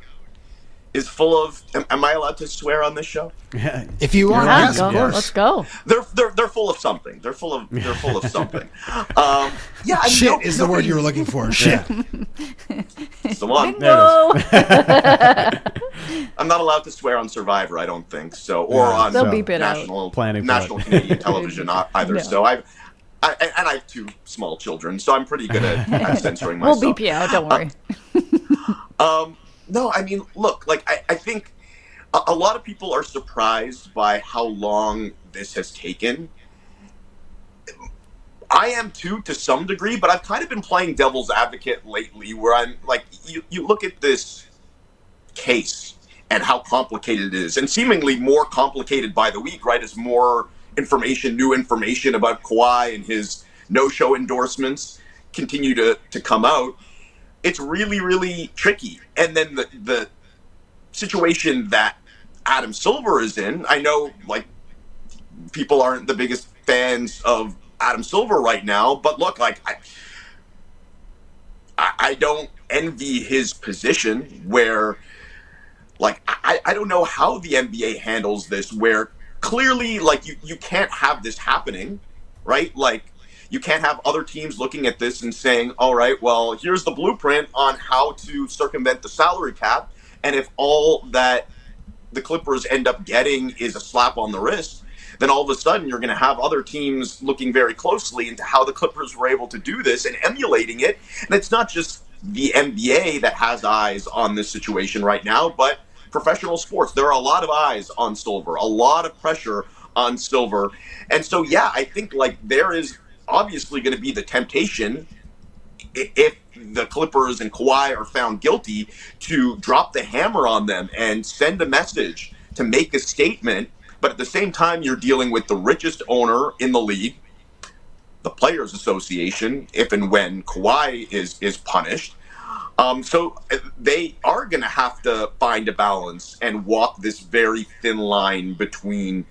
is full of. Am I allowed to swear on this show? Yeah. If you want, yes, of course. Let's go. They're full of something. They're full of something. Yeah, shit is the word you were looking for. Shit. It's the one. I'm not allowed to swear on Survivor, I don't think so, or on national Canadian television either. No. So I have 2 small children, so I'm pretty good at censoring myself. We'll beep you out. Don't worry. No, I mean, look, like I think a lot of people are surprised by how long this has taken. I am too, to some degree, but I've kind of been playing devil's advocate lately, where I'm like, you look at this case and how complicated it is, and seemingly more complicated by the week, right? As more information, new information about Kawhi and his no-show endorsements continue to come out. it's really, really tricky. And then the situation that Adam Silver is in, I know, like, people aren't the biggest fans of Adam Silver right now, but look, like, I don't envy his position where, like, I don't know how the NBA handles this, where clearly, like, you can't have this happening, right? Like, you can't have other teams looking at this and saying, all right, well, here's the blueprint on how to circumvent the salary cap. And if all that the Clippers end up getting is a slap on the wrist, then all of a sudden you're going to have other teams looking very closely into how the Clippers were able to do this and emulating it. And it's not just the NBA that has eyes on this situation right now, but professional sports. There are a lot of eyes on Silver, a lot of pressure on Silver. And so, yeah, I think, like, there is obviously going to be the temptation, if the Clippers and Kawhi are found guilty, to drop the hammer on them and send a message to make a statement. But at the same time, you're dealing with the richest owner in the league, the Players Association, if and when Kawhi is punished. So they are going to have to find a balance and walk this very thin line between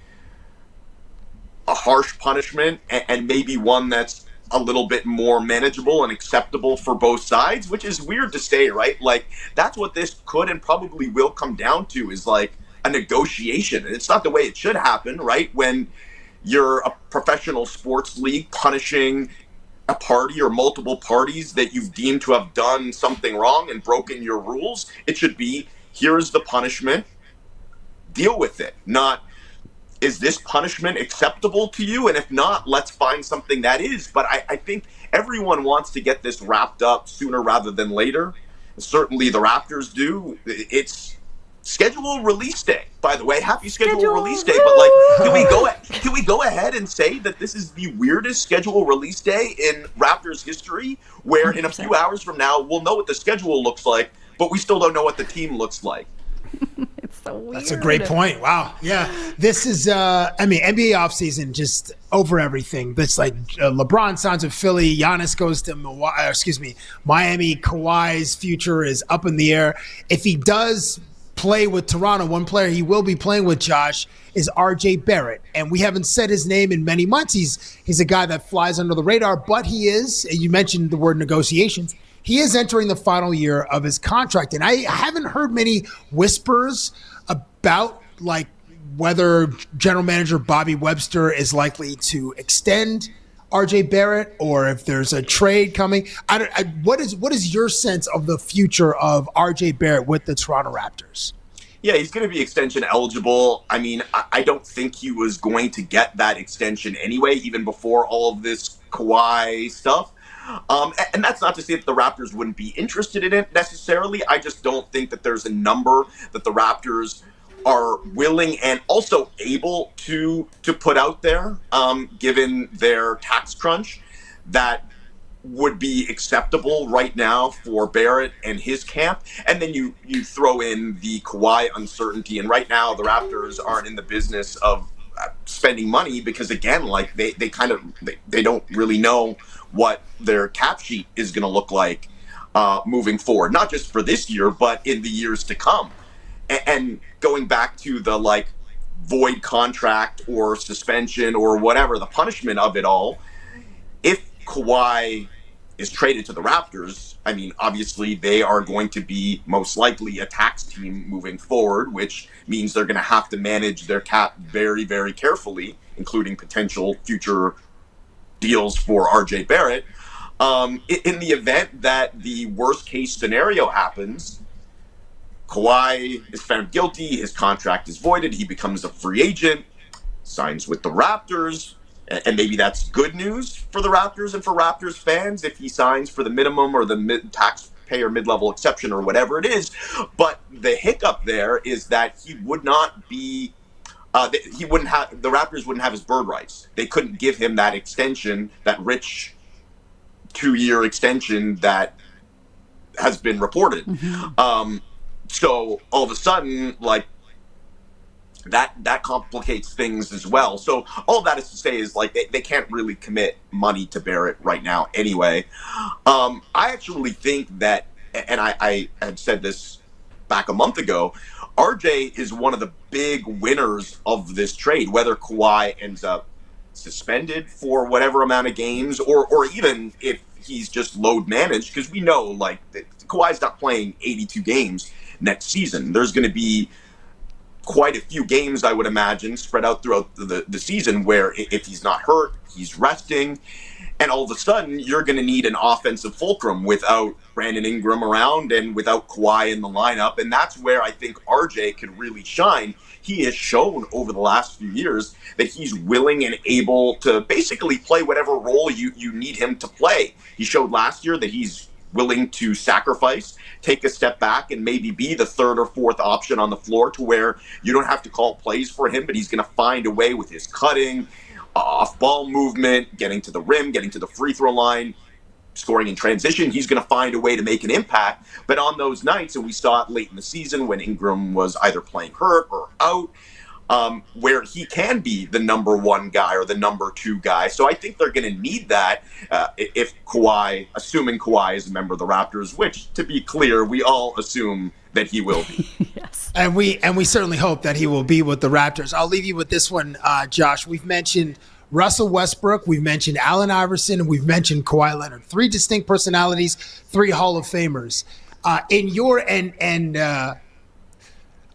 a harsh punishment and maybe one that's a little bit more manageable and acceptable for both sides, which is weird to say, right? Like, that's what this could and probably will come down to, is like a negotiation. And it's not the way it should happen, right? When you're a professional sports league punishing a party or multiple parties that you've deemed to have done something wrong and broken your rules, it should be, here's the punishment, deal with it. Not, is this punishment acceptable to you? And if not, let's find something that is. But I think everyone wants to get this wrapped up sooner rather than later. Certainly the Raptors do. It's scheduled release day, by the way. Happy scheduled release day. But, like, can we go ahead and say that this is the weirdest scheduled release day in Raptors history, where 100%. In a few hours from now we'll know what the schedule looks like, but we still don't know what the team looks like? It's so weird. That's a great point. Wow. Yeah. This is, NBA offseason, just over everything. That's like LeBron signs with Philly. Giannis goes to Miami. Kawhi's future is up in the air. If he does play with Toronto, one player he will be playing with, Josh, is RJ Barrett. And we haven't said his name in many months. He's a guy that flies under the radar, but he is, you mentioned the word negotiations, he is entering the final year of his contract. And I haven't heard many whispers about, like, whether general manager Bobby Webster is likely to extend RJ Barrett or if there's a trade coming. What is your sense of the future of RJ Barrett with the Toronto Raptors? Yeah, he's going to be extension eligible. I mean, I don't think he was going to get that extension anyway, even before all of this Kawhi stuff. And that's not to say that the Raptors wouldn't be interested in it necessarily. I just don't think that there's a number that the Raptors are willing and also able to put out there, given their tax crunch, that would be acceptable right now for Barrett and his camp. And then you throw in the Kawhi uncertainty. And right now the Raptors aren't in the business of spending money because, again, like they don't really know what their cap sheet is going to look like moving forward, not just for this year, but in the years to come. And going back to the, like, void contract or suspension or whatever, the punishment of it all, if Kawhi is traded to the Raptors, I mean, obviously they are going to be most likely a tax team moving forward, which means they're going to have to manage their cap very, very carefully, including potential future deals for RJ Barrett. In the event that the worst case scenario happens, Kawhi is found guilty, his contract is voided, he becomes a free agent, signs with the Raptors, and maybe that's good news for the Raptors and for Raptors fans if he signs for the minimum or the taxpayer mid-level exception or whatever it is. But the hiccup there is that he would not be the Raptors wouldn't have his bird rights. They couldn't give him that extension, that rich 2-year extension that has been reported. Mm-hmm. So all of a sudden, like, that complicates things as well. So all that is to say is, like, they can't really commit money to Barrett right now anyway. I actually think that and I had said this back a month ago, RJ is one of the big winners of this trade, whether Kawhi ends up suspended for whatever amount of games, or even if he's just load managed, because we know like Kawhi's not playing 82 games next season. There's going to be quite a few games, I would imagine, spread out throughout the season where if he's not hurt, he's resting. And all of a sudden, you're going to need an offensive fulcrum without Brandon Ingram around and without Kawhi in the lineup. And that's where I think RJ could really shine. He has shown over the last few years that he's willing and able to basically play whatever role you need him to play. He showed last year that he's willing to sacrifice, take a step back, and maybe be the third or fourth option on the floor to where you don't have to call plays for him, but he's going to find a way with his cutting, off-ball movement, getting to the rim, getting to the free throw line, scoring in transition. He's going to find a way to make an impact. But on those nights, and we saw it late in the season when Ingram was either playing hurt or out, where he can be the number one guy or the number two guy. So I think they're going to need that if Kawhi, assuming Kawhi is a member of the Raptors, which, to be clear, we all assume that he will be. Yes. And we certainly hope that he will be with the Raptors. I'll leave you with this one, Josh. We've mentioned Russell Westbrook, we've mentioned Allen Iverson, and we've mentioned Kawhi Leonard. 3 distinct personalities, 3 Hall of Famers. In your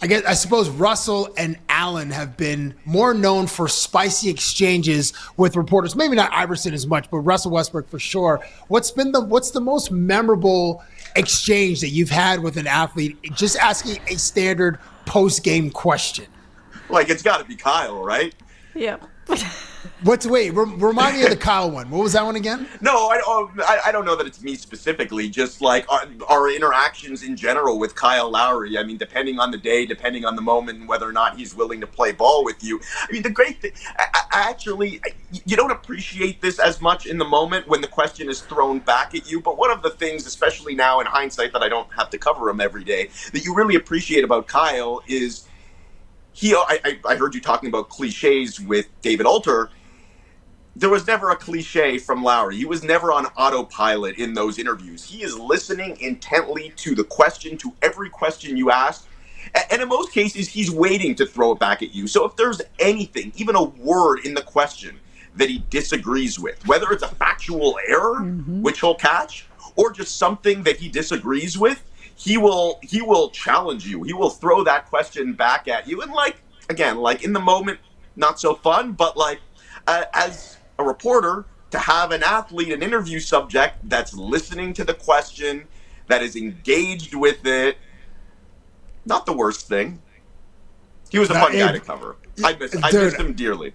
I suppose Russell and Allen have been more known for spicy exchanges with reporters. Maybe not Iverson as much, but Russell Westbrook for sure. What's the most memorable exchange that you've had with an athlete? Just asking a standard post-game question. Like, it's got to be Kyle, right? Yeah. Remind me of the Kyle one. What was that one again? No, I don't know that it's me specifically. Just like our interactions in general with Kyle Lowry. I mean, depending on the day, depending on the moment, and whether or not he's willing to play ball with you. I mean, the great thing, actually, you don't appreciate this as much in the moment when the question is thrown back at you. But one of the things, especially now in hindsight, that I don't have to cover him every day, that you really appreciate about Kyle is I heard you talking about cliches with David Alter. There was never a cliche from Lowry. He was never on autopilot in those interviews. He is listening intently to the question, to every question you ask. And in most cases, he's waiting to throw it back at you. So if there's anything, even a word in the question that he disagrees with, whether it's a factual error, which he'll catch, or just something that he disagrees with, he will challenge you. He will throw that question back at you. And like in the moment, not so fun, but as a reporter, to have an athlete, an interview subject that's listening to the question, that is engaged with it, not the worst thing. He was a fun guy to cover. I miss him dearly.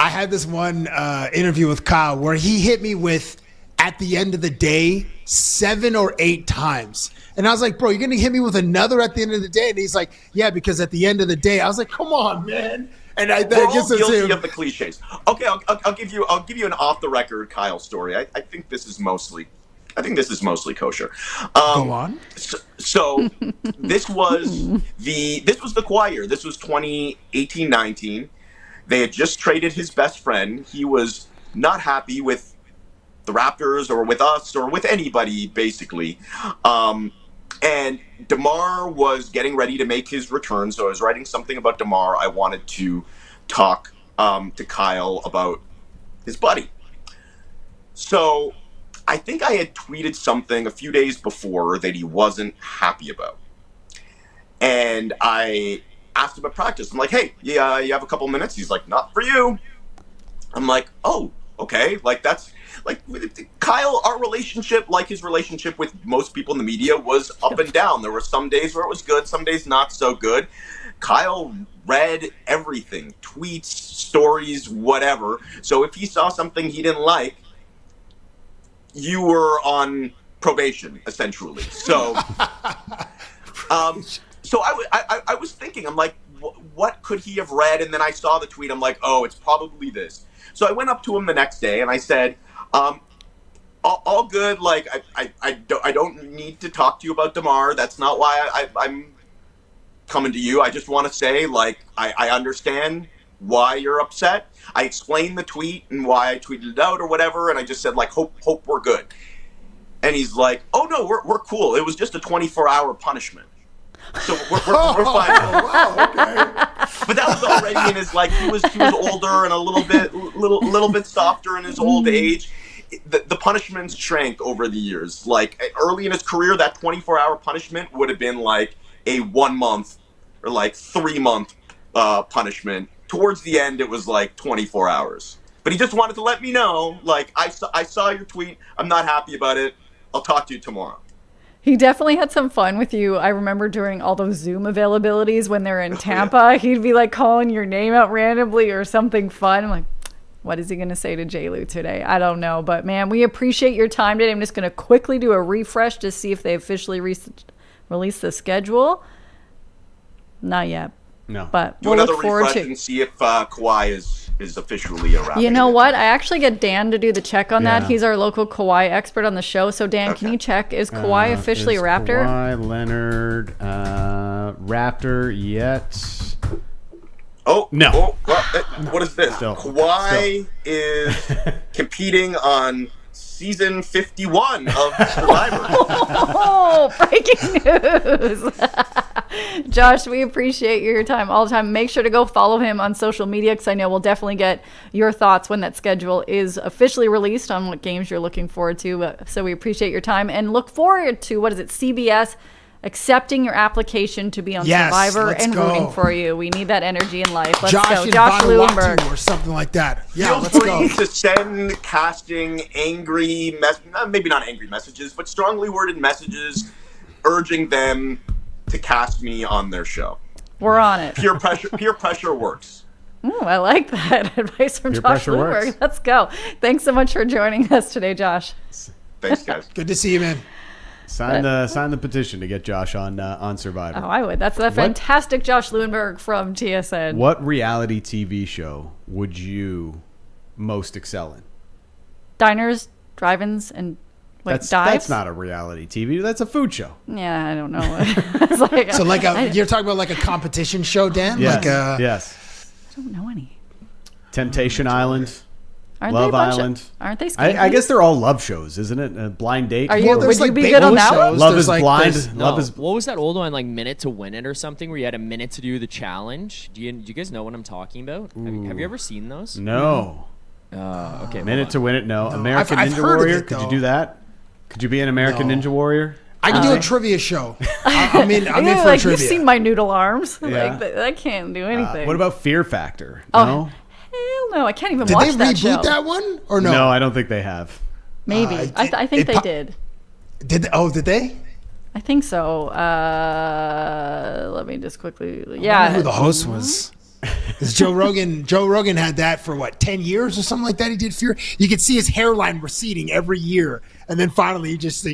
I had this one interview with Kyle where he hit me with, at the end of the day, 7 or 8 times. And I was like, bro, you're going to hit me with another at the end of the day? And he's like, yeah, because at the end of the day, I was like, come on, man. And we're all guilty of the cliches. Okay, I'll give you an off the record Kyle story. I think this is mostly kosher. Go on. So this was the Kawhi year. This was 2018-19. They had just traded his best friend. He was not happy with the Raptors or with us or with anybody, basically. And DeMar was getting ready to make his return, so I was writing something about DeMar. I wanted to talk to Kyle about his buddy. So I think I had tweeted something a few days before that he wasn't happy about. And I asked him at practice. I'm like, hey, yeah, you have a couple minutes? He's like, not for you. I'm like, oh, okay. Like, that's... Like, Kyle, our relationship, like his relationship with most people in the media, was up and down. There were some days where it was good, some days not so good. Kyle read everything, tweets, stories, whatever. So if he saw something he didn't like, you were on probation, essentially. So, so I was thinking, I'm like, what could he have read? And then I saw the tweet. I'm like, oh, it's probably this. So I went up to him the next day and I said, all good. Like, I don't need to talk to you about DeMar. That's not why I'm coming to you. I just want to say, like, I understand why you're upset. I explained the tweet and why I tweeted it out or whatever, and I just said, like, hope we're good. And he's like, "Oh no, we're cool. It was just a 24-hour punishment. So we're fine." Wow, okay. But that was already in his, like, he was older and a little bit softer in his old age. The punishments shrank over the years. Like, early in his career, that 24-hour punishment would have been like a 1 month or like 3 month punishment. Towards the end, it was like 24 hours. But he just wanted to let me know, like, I saw your tweet. I'm not happy about it. I'll talk to you tomorrow. He definitely had some fun with you. I remember during all those Zoom availabilities when they're in Tampa, he'd be like calling your name out randomly or something fun. I'm like, what is he going to say to J-Lu today? I don't know. But, man, we appreciate your time today. I'm just going to quickly do a refresh to see if they officially released the schedule. Not yet. No. But Do we'll another look forward refresh to and see if Kawhi is officially a Raptor. You know what? I actually get Dan to do the check on that. Yeah. He's our local Kawhi expert on the show. So, Dan, can you check? Is Kawhi officially a Raptor? Kawhi Leonard Raptor yet? Oh no! Oh, what is this? Kawhi is competing on season 51 of Survivor. Oh, breaking news! Josh, we appreciate your time all the time. Make sure to go follow him on social media because I know we'll definitely get your thoughts when that schedule is officially released on what games you're looking forward to. So we appreciate your time and look forward to, CBS accepting your application to be on Survivor and rooting for you. We need that energy in life. Let's go. Josh Lewenberg. Or something like that. Yeah, Feel let's free go. to send casting maybe not angry messages, but strongly worded messages urging them to cast me on their show. We're on it. Peer pressure works. Ooh, I like that advice from Peer Josh pressure Lewenberg. works. Let's go. Thanks so much for joining us today, Josh. Thanks, guys. Good to see you, man. Sign the petition to get Josh on Survivor. Oh, I would. That's a fantastic Josh Lewenberg from TSN. What reality TV show would you most excel in? Diners, drive-ins, and dives? That's not a reality TV. That's a food show. Yeah, I don't know. It's like, So you're talking about like a competition show, Dan? Yes. Yes. I don't know any. Temptation Island. Aren't Love they a bunch Island. Aren't they skanky? I guess they're all love shows, isn't it? A blind date. Are you? Well, there's would you like be bagel good on that shows. one? Love There's is like- blind. there's- Love No. is. What was that old one, like Minute to Win It or something, where you had a minute to do the challenge? Do you guys know what I'm talking about? Have you ever seen those? No. Okay. Minute to Win It. No. American I've Ninja heard of Warrior. it, Could you though. do that? Could you be an American No. Ninja Warrior? I can do a trivia show. I'm in for a You've trivia. seen my noodle arms. Yeah. Like, I can't do anything. What about Fear Factor? Oh, No. hell no. I can't even Did watch they that reboot show. that one or no? No, I don't think they have. Maybe. I think they did. Did they? I think so. Let me just quickly. I Yeah. wonder who the host was. Because Joe Rogan had that for 10 years or something like that. He did Fear. You could see his hairline receding every year, and then finally he just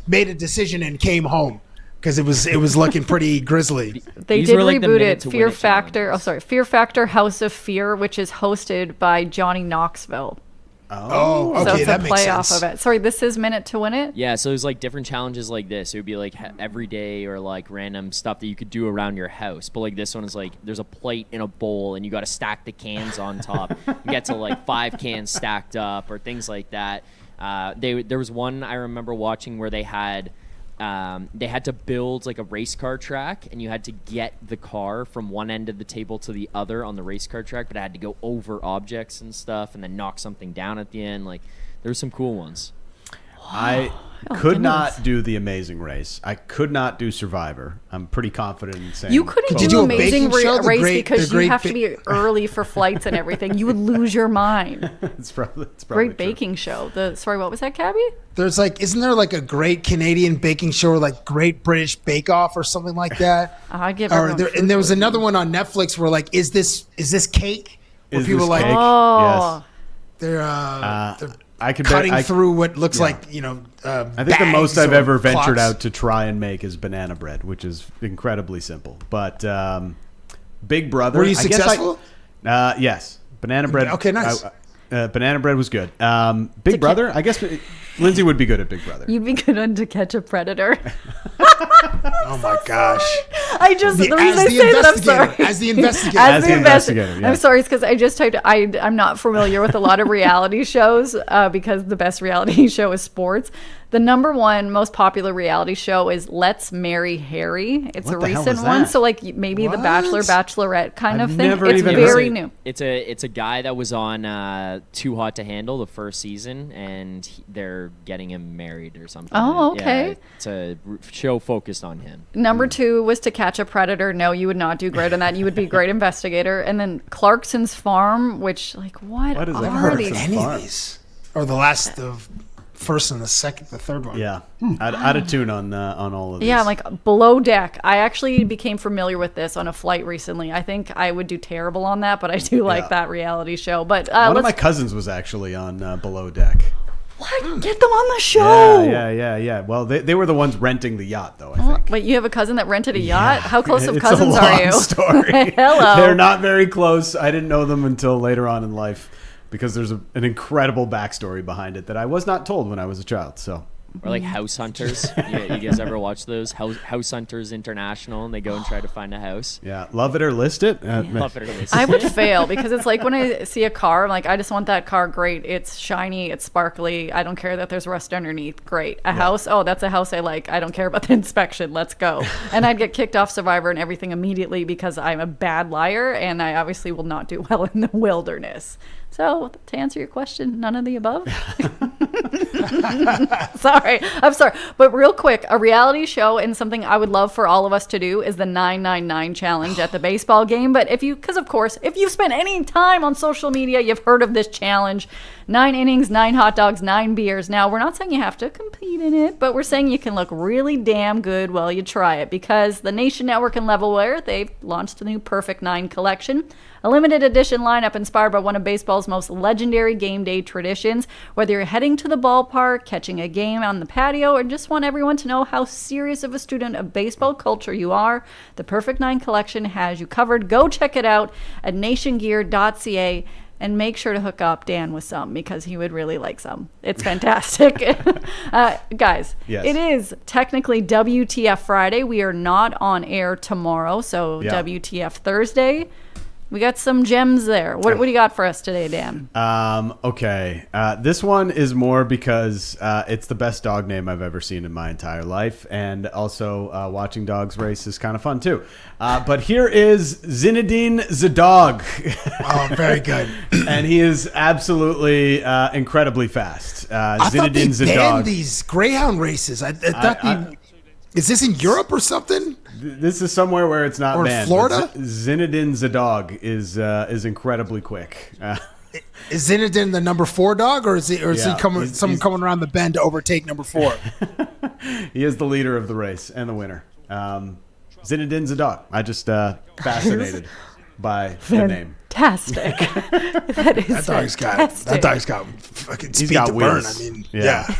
made a decision and came home because it was looking pretty grisly. They These did were like the reboot Minute it. to Fear Win It Factor. challenges. Fear Factor House of Fear, which is hosted by Johnny Knoxville. Oh, So okay, it's that a makes playoff sense. of it. Sorry, this is Minute to Win It. Yeah, so there's like different challenges like this. It would be like every day or like random stuff that you could do around your house. But like this one is like there's a plate in a bowl and you got to stack the cans on top. You get to like 5 cans stacked up or things like that. There was one I remember watching where they had to build like a race car track, and you had to get the car from one end of the table to the other on the race car track, but it had to go over objects and stuff and then knock something down at the end. Like there were some cool ones. I could not do The Amazing Race. I could not do Survivor. I'm pretty confident in saying. You couldn't Did you do do a Amazing baking show? The Race great- because the you great have to be early for flights and everything. You would lose your mind. it's probably Great true. baking show. Sorry, what was that, Cabby? There's isn't there like a great Canadian baking show or like Great British Bake Off or something like that? I give Or everyone there, food and there was poisoning. another one on Netflix where is this cake? Where Is people this like cake? Oh. they're I could cutting I, through what looks yeah. like I think the most I've ever ventured clocks. out to try and make is banana bread, which is incredibly simple. But Big Brother. Were you I guess successful? Yes, banana bread. Okay, nice. Banana bread was good. Big Brother. I guess Lindsay would be good at Big Brother. You'd be good on To Catch a Predator. Oh my gosh. The reason I say that, I'm sorry. As the investigator. As the investigator. Yeah. I'm sorry, it's because I just typed. I'm not familiar with a lot of reality shows because the best reality show is sports. The number one most popular reality show is Let's Marry Harry. It's What a the hell recent is one, that? so like maybe the Bachelor, Bachelorette kind of thing. never It's even very heard. new. It's a guy that was on Too Hot to Handle the first season, and they're getting him married or something. Oh, okay. Yeah, it's a show focused on him. Number two was To Catch a Predator. No, you would not do great on that. You would be a great investigator. And then Clarkson's Farm, which what What is are that? Heard these? of any of these? Or the first and the third one. Yeah, out of tune on all of these. Yeah, like Below Deck. I actually became familiar with this on a flight recently. I think I would do terrible on that, but I do like that reality show. But one of my cousins was actually on Below Deck. what? Get them on the show. Yeah. Well, they were the ones renting the yacht, though, I think. Wait, you have a cousin that rented a yacht? How close of It's cousins a long are you? story. Hello. They're not very close. I didn't know them until later on in life because there's an incredible backstory behind it that I was not told when I was a child. So. Or like House Hunters. You guys ever watch those? House Hunters International, and they go and try to find a house. Yeah, love it or list it. Love it or list I it. would fail because it's like when I see a car, I'm like, I just want that car. Great. It's shiny. It's sparkly. I don't care that there's rust underneath. Great. A house. Oh, that's a house I like. I don't care about the inspection. Let's go. And I'd get kicked off Survivor and everything immediately because I'm a bad liar and I obviously will not do well in the wilderness. So to answer your question, none of the above. I'm sorry. But real quick, a reality show and something I would love for all of us to do is the 999 challenge at the baseball game. But because of course, if you've spent any time on social media, you've heard of this challenge. 9 innings, 9 hot dogs, 9 beers. Now, we're not saying you have to compete in it, but we're saying you can look really damn good while you try it because the Nation Network and Levelware, they've launched the new Perfect 9 collection. A limited edition lineup inspired by one of baseball's most legendary game day traditions. Whether you're heading to the ballpark, catching a game on the patio, or just want everyone to know how serious of a student of baseball culture you are, the Perfect 9 collection has you covered. Go check it out at nationgear.ca and make sure to hook up Dan with some because he would really like some. It's fantastic. Guys, yes. It is technically WTF Friday. We are not on air tomorrow, so WTF Thursday. We got some gems there. What do you got for us today, Dan? Okay. This one is more because it's the best dog name I've ever seen in my entire life. And also watching dogs race is kind of fun too. But here is Zinedine Zadog. Oh, very good. And he is absolutely incredibly fast. I thought they Zinedine banned Zadog. these greyhound races. I thought is this in Europe or something? This is somewhere where it's not Or banned. Florida? Zinedine Zadog is incredibly quick. Is Zinedine the number 4 dog, or is he coming around the bend to overtake number 4? He is the leader of the race and the winner. Zinedine Zadog. I just fascinated by the name. Fantastic. That dog's got fucking speed got to burn. wheels. I mean, Yeah.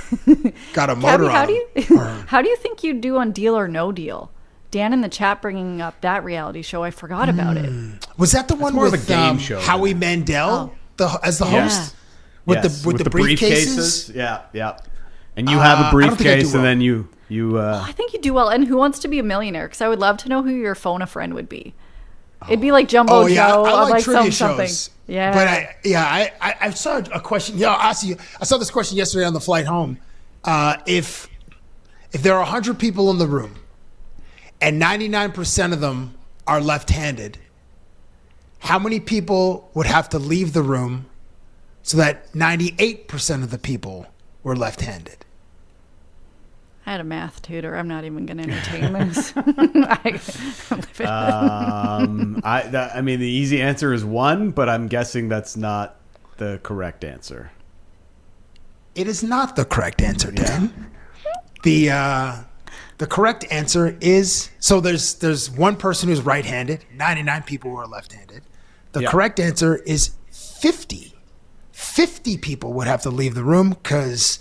got a motor Cabby, on him. how do you think you do on Deal or No Deal? Dan in the chat bringing up that reality show. I forgot about it. Was that the one more of with a game show. Howie Mandel as the host? Yes, With the briefcases? Yeah. And you have a I don't think I do briefcase, well. and then you. I think you do well. And Who Wants to Be a Millionaire? Because I would love to know who your phone a friend would be. It'd be like Jumbo Joe. I like trivia something. shows. Yeah. But I saw a question. Yeah, I saw this question yesterday on the flight home. If there are 100 people in the room and 99% of them are left-handed, how many people would have to leave the room so that 98% of the people were left-handed? I had a math tutor. I'm not even going to entertain this. I mean, the easy answer is 1, but I'm guessing that's not the correct answer. It is not the correct answer, Dan. The correct answer is, so there's one person who's right-handed, 99 people who are left-handed. The correct answer is 50. 50 people would have to leave the room because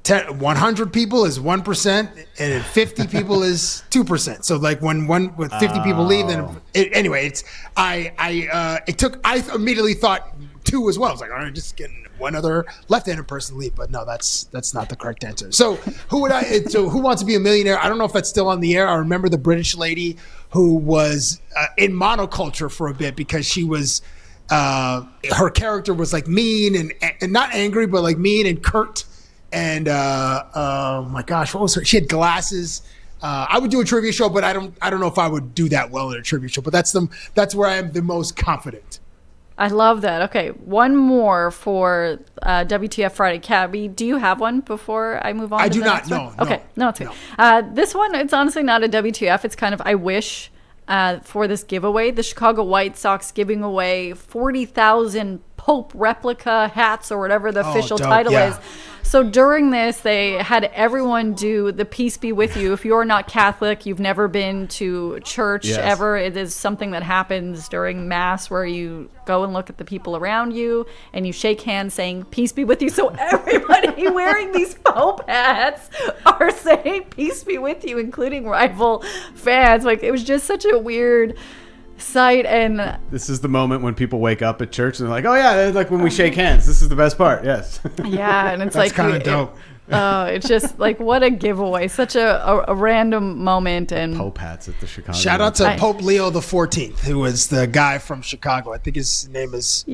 100 people is 1% and 50 people is 2%. So like when 50 people leave, then I immediately thought 2 as well. I was like, all right, just getting one other left-handed person lead, but no, that's not the correct answer. So who wants to be a millionaire? I don't know if that's still on the air. I remember the British lady who was in monoculture for a bit because she was her character was like mean and not angry, but like mean and curt. And oh my gosh, what was her? She had glasses. I would do a trivia show, but I don't know if I would do that well in a trivia show. But that's where I am the most confident. I love that. Okay, one more for WTF Friday. Cabby, do you have one before I move on? I to do the not. next No, one? no. Okay, no, it's okay. No. This one, it's honestly not a WTF. It's kind of I wish for this giveaway. The Chicago White Sox giving away 40,000 Pope replica hats or whatever the official dope, title yeah. is. So during this, they had everyone do the Peace Be With You. If you're not Catholic, you've never been to church ever, it is something that happens during Mass where you go and look at the people around you and you shake hands saying, Peace Be With You. So everybody wearing these Pope hats are saying, Peace Be With You, including rival fans. Like, it was just such a weird sight. And this is the moment when people wake up at church and they're like, oh yeah, like when we shake hands, this is the best part. Yes. Yeah, and it's That's like kind of dope. it's just like what a giveaway, such a random moment. And Pope hats at the Chicago. Shout out to Pope Leo the 14th, who was the guy from Chicago. I think his name is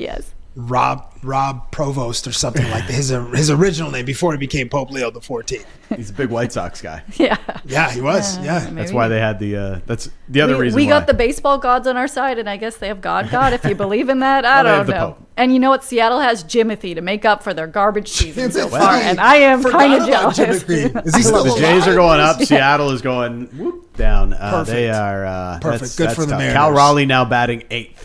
Rob Provost or something like that. His original name before he became Pope Leo the 14th. He's a big White Sox guy. Yeah, he was. Yeah, that's why they had the. That's the other reason. We why. got the baseball gods on our side, and I guess they have God. If you believe in that, I don't know. And you know what? Seattle has Jimothy to make up for their garbage season so far, and I am kind of jealous. Is he still the alive? Jays are going up. Seattle is going whoop down. They are perfect. Good for the Mariners. Cal Raleigh now batting 8th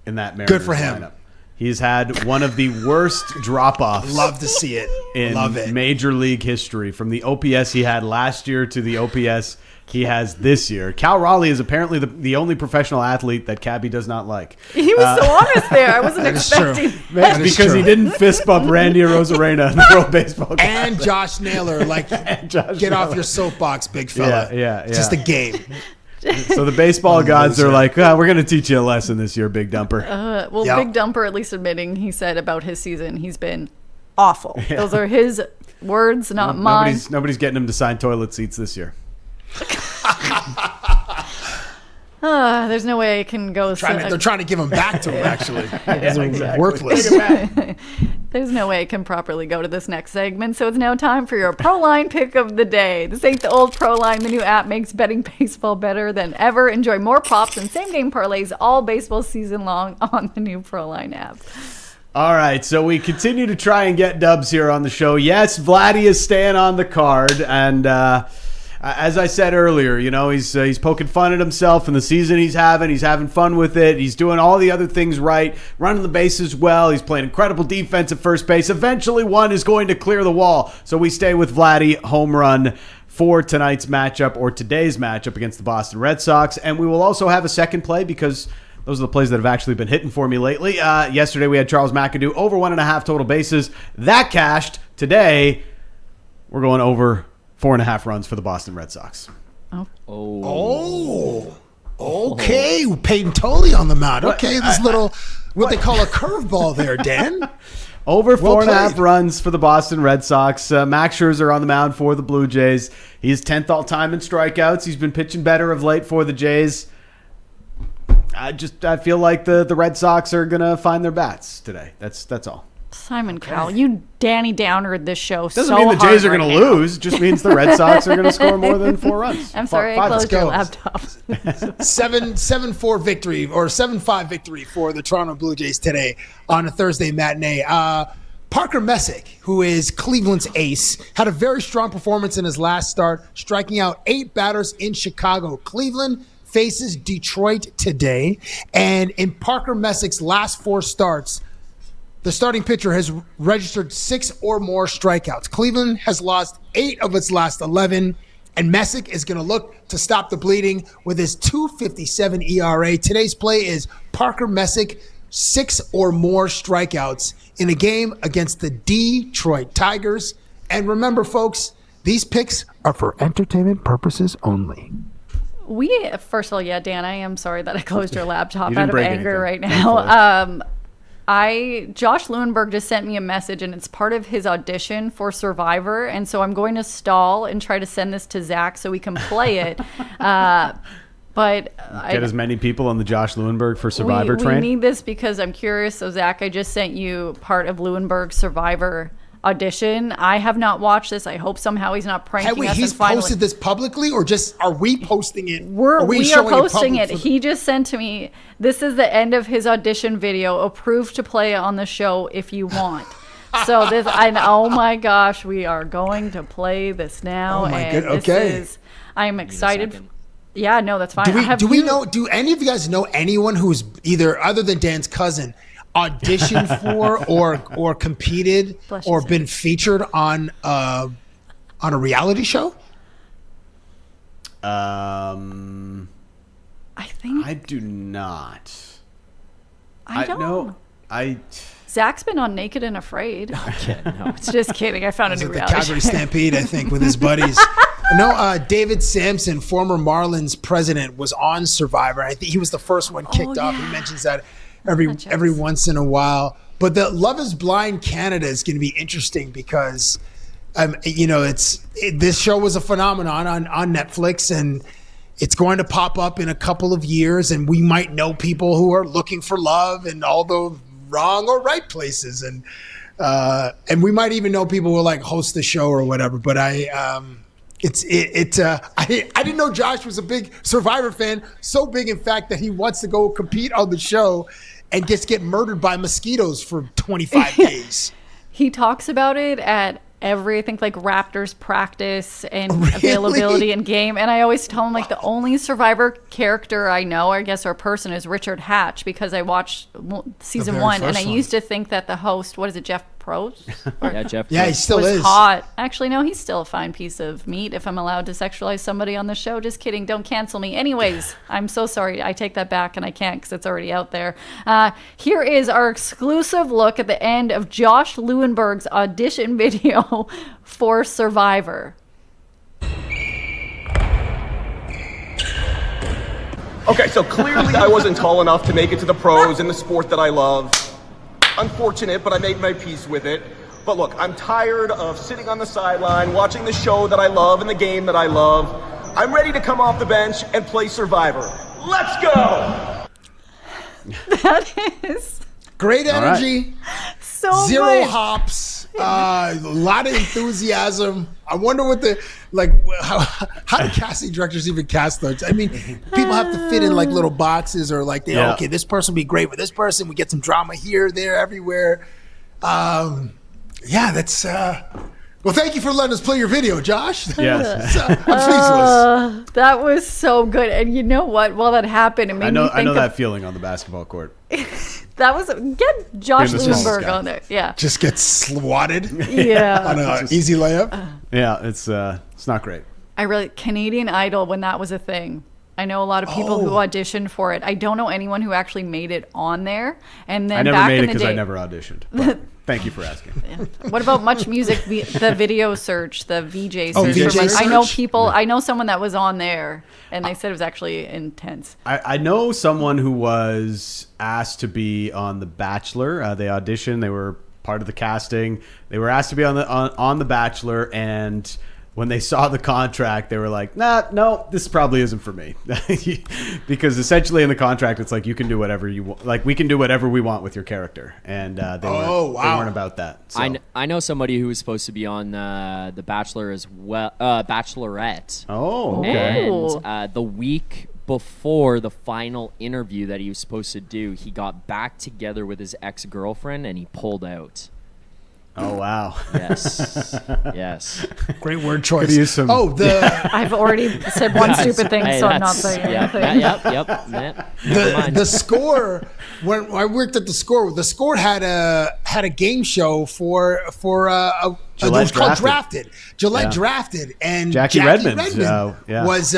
in that Mariners Good for him. lineup. He's had one of the worst drop-offs. Love to see it. In Major League history, from the OPS he had last year to the OPS he has this year. Cal Raleigh is apparently the only professional athlete that Cabby does not like. He was so honest there. I wasn't expecting that. Because he didn't fist bump Randy Arozarena in the World Baseball Classic. And Josh Naylor, get off your soapbox, big fella. Yeah. It's just a game. So the baseball gods are like, we're going to teach you a lesson this year, Big Dumper. Big Dumper, at least admitting, he said about his season, he's been awful. Yeah. Those are his words, not mine. Nobody's getting him to sign toilet seats this year. There's no way it can go. They're trying to give them back to him, actually. Exactly. Worthless. There's no way it can properly go to this next segment, so it's now time for your ProLine pick of the day. This ain't the old ProLine. The new app makes betting baseball better than ever. Enjoy more props and same-game parlays all baseball season long on the new ProLine app. All right, so we continue to try and get dubs here on the show. Yes, Vladdy is staying on the card, and as I said earlier, he's poking fun at himself and the season he's having fun with it. He's doing all the other things right, running the bases well. He's playing incredible defense at first base. Eventually, one is going to clear the wall. So we stay with Vladdy, home run for tonight's matchup or today's matchup against the Boston Red Sox. And we will also have a second play because those are the plays that have actually been hitting for me lately. Yesterday, we had Charles McAdoo over 1.5 total bases. That cashed. Today, we're going over 4.5 runs for the Boston Red Sox. Okay. Peyton Tolley on the mound. Okay, this little, what they call a curveball there, Dan. Over 4.5 runs for the Boston Red Sox. Max Scherzer on the mound for the Blue Jays. He's 10th all-time in strikeouts. He's been pitching better of late for the Jays. I feel like the Red Sox are going to find their bats today. That's all. Simon Cowell, you Danny Downer this show. Doesn't mean the Jays are going to lose. It just means the Red Sox are going to score more than 4 runs. I'm sorry, I closed your laptop. 7-4 victory or 7-5 victory for the Toronto Blue Jays today on a Thursday matinee. Parker Messick, who is Cleveland's ace, had a very strong performance in his last start, striking out 8 batters in Chicago. Cleveland faces Detroit today, and in Parker Messick's last 4 starts, the starting pitcher has registered 6 or more strikeouts. Cleveland has lost 8 of its last 11, and Messick is going to look to stop the bleeding with his 2.57 ERA. Today's play is Parker Messick, 6 or more strikeouts in a game against the Detroit Tigers. And remember, folks, these picks are for entertainment purposes only. First of all, Dan, I am sorry that I closed your laptop You out of break anger anything. right now. Josh Lewenberg just sent me a message, and it's part of his audition for Survivor, and so I'm going to stall and try to send this to Zach so we can play it. But get as many people on the Josh Lewenberg for Survivor train. We need this because I'm curious. So Zach, I just sent you part of Lewenberg's Survivor audition. I have not watched this. I hope somehow he's not pranking us. He's posted this publicly, or just are we posting it? We are posting it. He just sent to me, this is the end of his audition video, approved to play on the show if you want. So this, and oh my gosh, we are going to play this now. Oh my goodness. Okay. I'm excited. Yeah, no, that's fine. Do any of you guys know anyone who's either, other than Dan's cousin, auditioned for or competed or been featured on a reality show? I think I do not. I don't know. Zach's been on Naked and Afraid. No. Just kidding. I found a new The reality Calgary show. Stampede, I think, with his buddies. No, David Sampson, former Marlins president, was on Survivor. I think he was the first one kicked off. He mentions that every once in a while. But the Love is Blind Canada is going to be interesting because, this show was a phenomenon on Netflix, and it's going to pop up in a couple of years, and we might know people who are looking for love in all the wrong or right places, and we might even know people who like host the show or whatever. But I didn't know Josh was a big Survivor fan, so big in fact that he wants to go compete on the show and get murdered by mosquitoes for 25 days. He talks about it at every, I think, like Raptors practice and availability in game. And I always tell him, like, the only Survivor character I know, I guess, or person is Richard Hatch, because I watched season 1, and I used to think that the host, what is it, Jeff Probst? Yeah, Jeff. Yeah, he still is hot. Actually, no, he's still a fine piece of meat. If I'm allowed to sexualize somebody on the show, just kidding. Don't cancel me. Anyways, I'm so sorry. I take that back, and I can't because it's already out there. Here is our exclusive look at the end of Josh Lewenberg's audition video for Survivor. Okay, so clearly I wasn't tall enough to make it to the pros in the sport that I love. Unfortunate, but I made my peace with it. But look, I'm tired of sitting on the sideline, watching the show that I love and the game that I love. I'm ready to come off the bench and play Survivor. Let's go! That is great energy. So Zero much. hops. A lot of enthusiasm. I wonder what how do casting directors even cast those? I mean, people have to fit in like little boxes, or like, okay, this person will be great with this person. We get some drama here, there, everywhere. That's. Well, thank you for letting us play your video, Josh. Yes. I'm speechless. That was so good. And you know what? While that happened, it made me think I know that feeling on the basketball court. That was, get Josh Lewenberg on there. Yeah. Just get swatted. Yeah. On an easy layup. Yeah, it's not great. Canadian Idol, when that was a thing. I know a lot of people who auditioned for it. I don't know anyone who actually made it on there. And then I never back made in it the because day, I never auditioned. But thank you for asking. What about Much Music, the video search, the VJ search? VJ search? I know people. I know someone that was on there, and they said it was actually intense. I know someone who was asked to be on The Bachelor. They auditioned. They were part of the casting. They were asked to be on The Bachelor, and when they saw the contract, they were like, no, this probably isn't for me. Because essentially in the contract, it's like, you can do whatever you want. Like, we can do whatever we want with your character. And they weren't about that. So. I know somebody who was supposed to be on The Bachelor as well, Bachelorette. Oh, okay. And the week before the final interview that he was supposed to do, he got back together with his ex-girlfriend and he pulled out. Oh, wow. Yes. Yes. Great word choice. Could use some. I've already said one stupid thing, so I'm not saying anything. Yep. The Score, when I worked at the Score had a game show for it was called Drafted. Gillette Drafted, and Jackie Redmond was.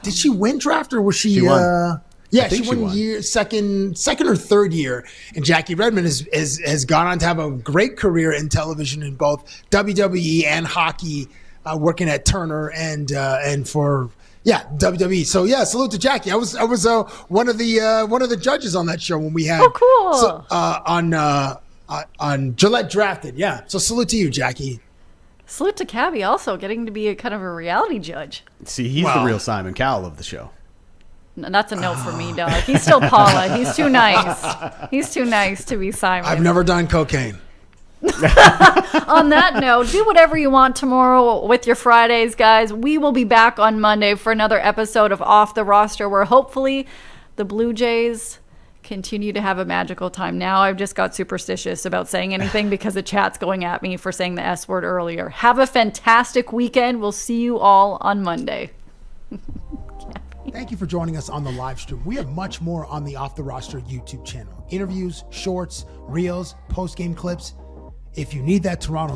Did she win Draft, or was she? She won. Yeah, she won second or third year, and Jackie Redmond has gone on to have a great career in television in both WWE and hockey, working at Turner and for Yeah, WWE. So yeah, salute to Jackie. I was one of the judges on that show when we had. Oh, cool. On Gillette Drafted. Yeah. So salute to you, Jackie. Salute to Cabby also getting to be a kind of a reality judge. See, he's the real Simon Cowell of the show. That's a no for me, dog. He's still Paula. He's too nice. He's too nice to be Simon. I've never done cocaine. On that note, do whatever you want tomorrow with your Fridays, guys. We will be back on Monday for another episode of Off the Roster, where hopefully the Blue Jays continue to have a magical time. Now I've just got superstitious about saying anything because the chat's going at me for saying the S word earlier. Have a fantastic weekend. We'll see you all on Monday. Thank you for joining us on the live stream. We have much more on the Off the Roster YouTube channel. Interviews, shorts, reels, post-game clips. If you need that Toronto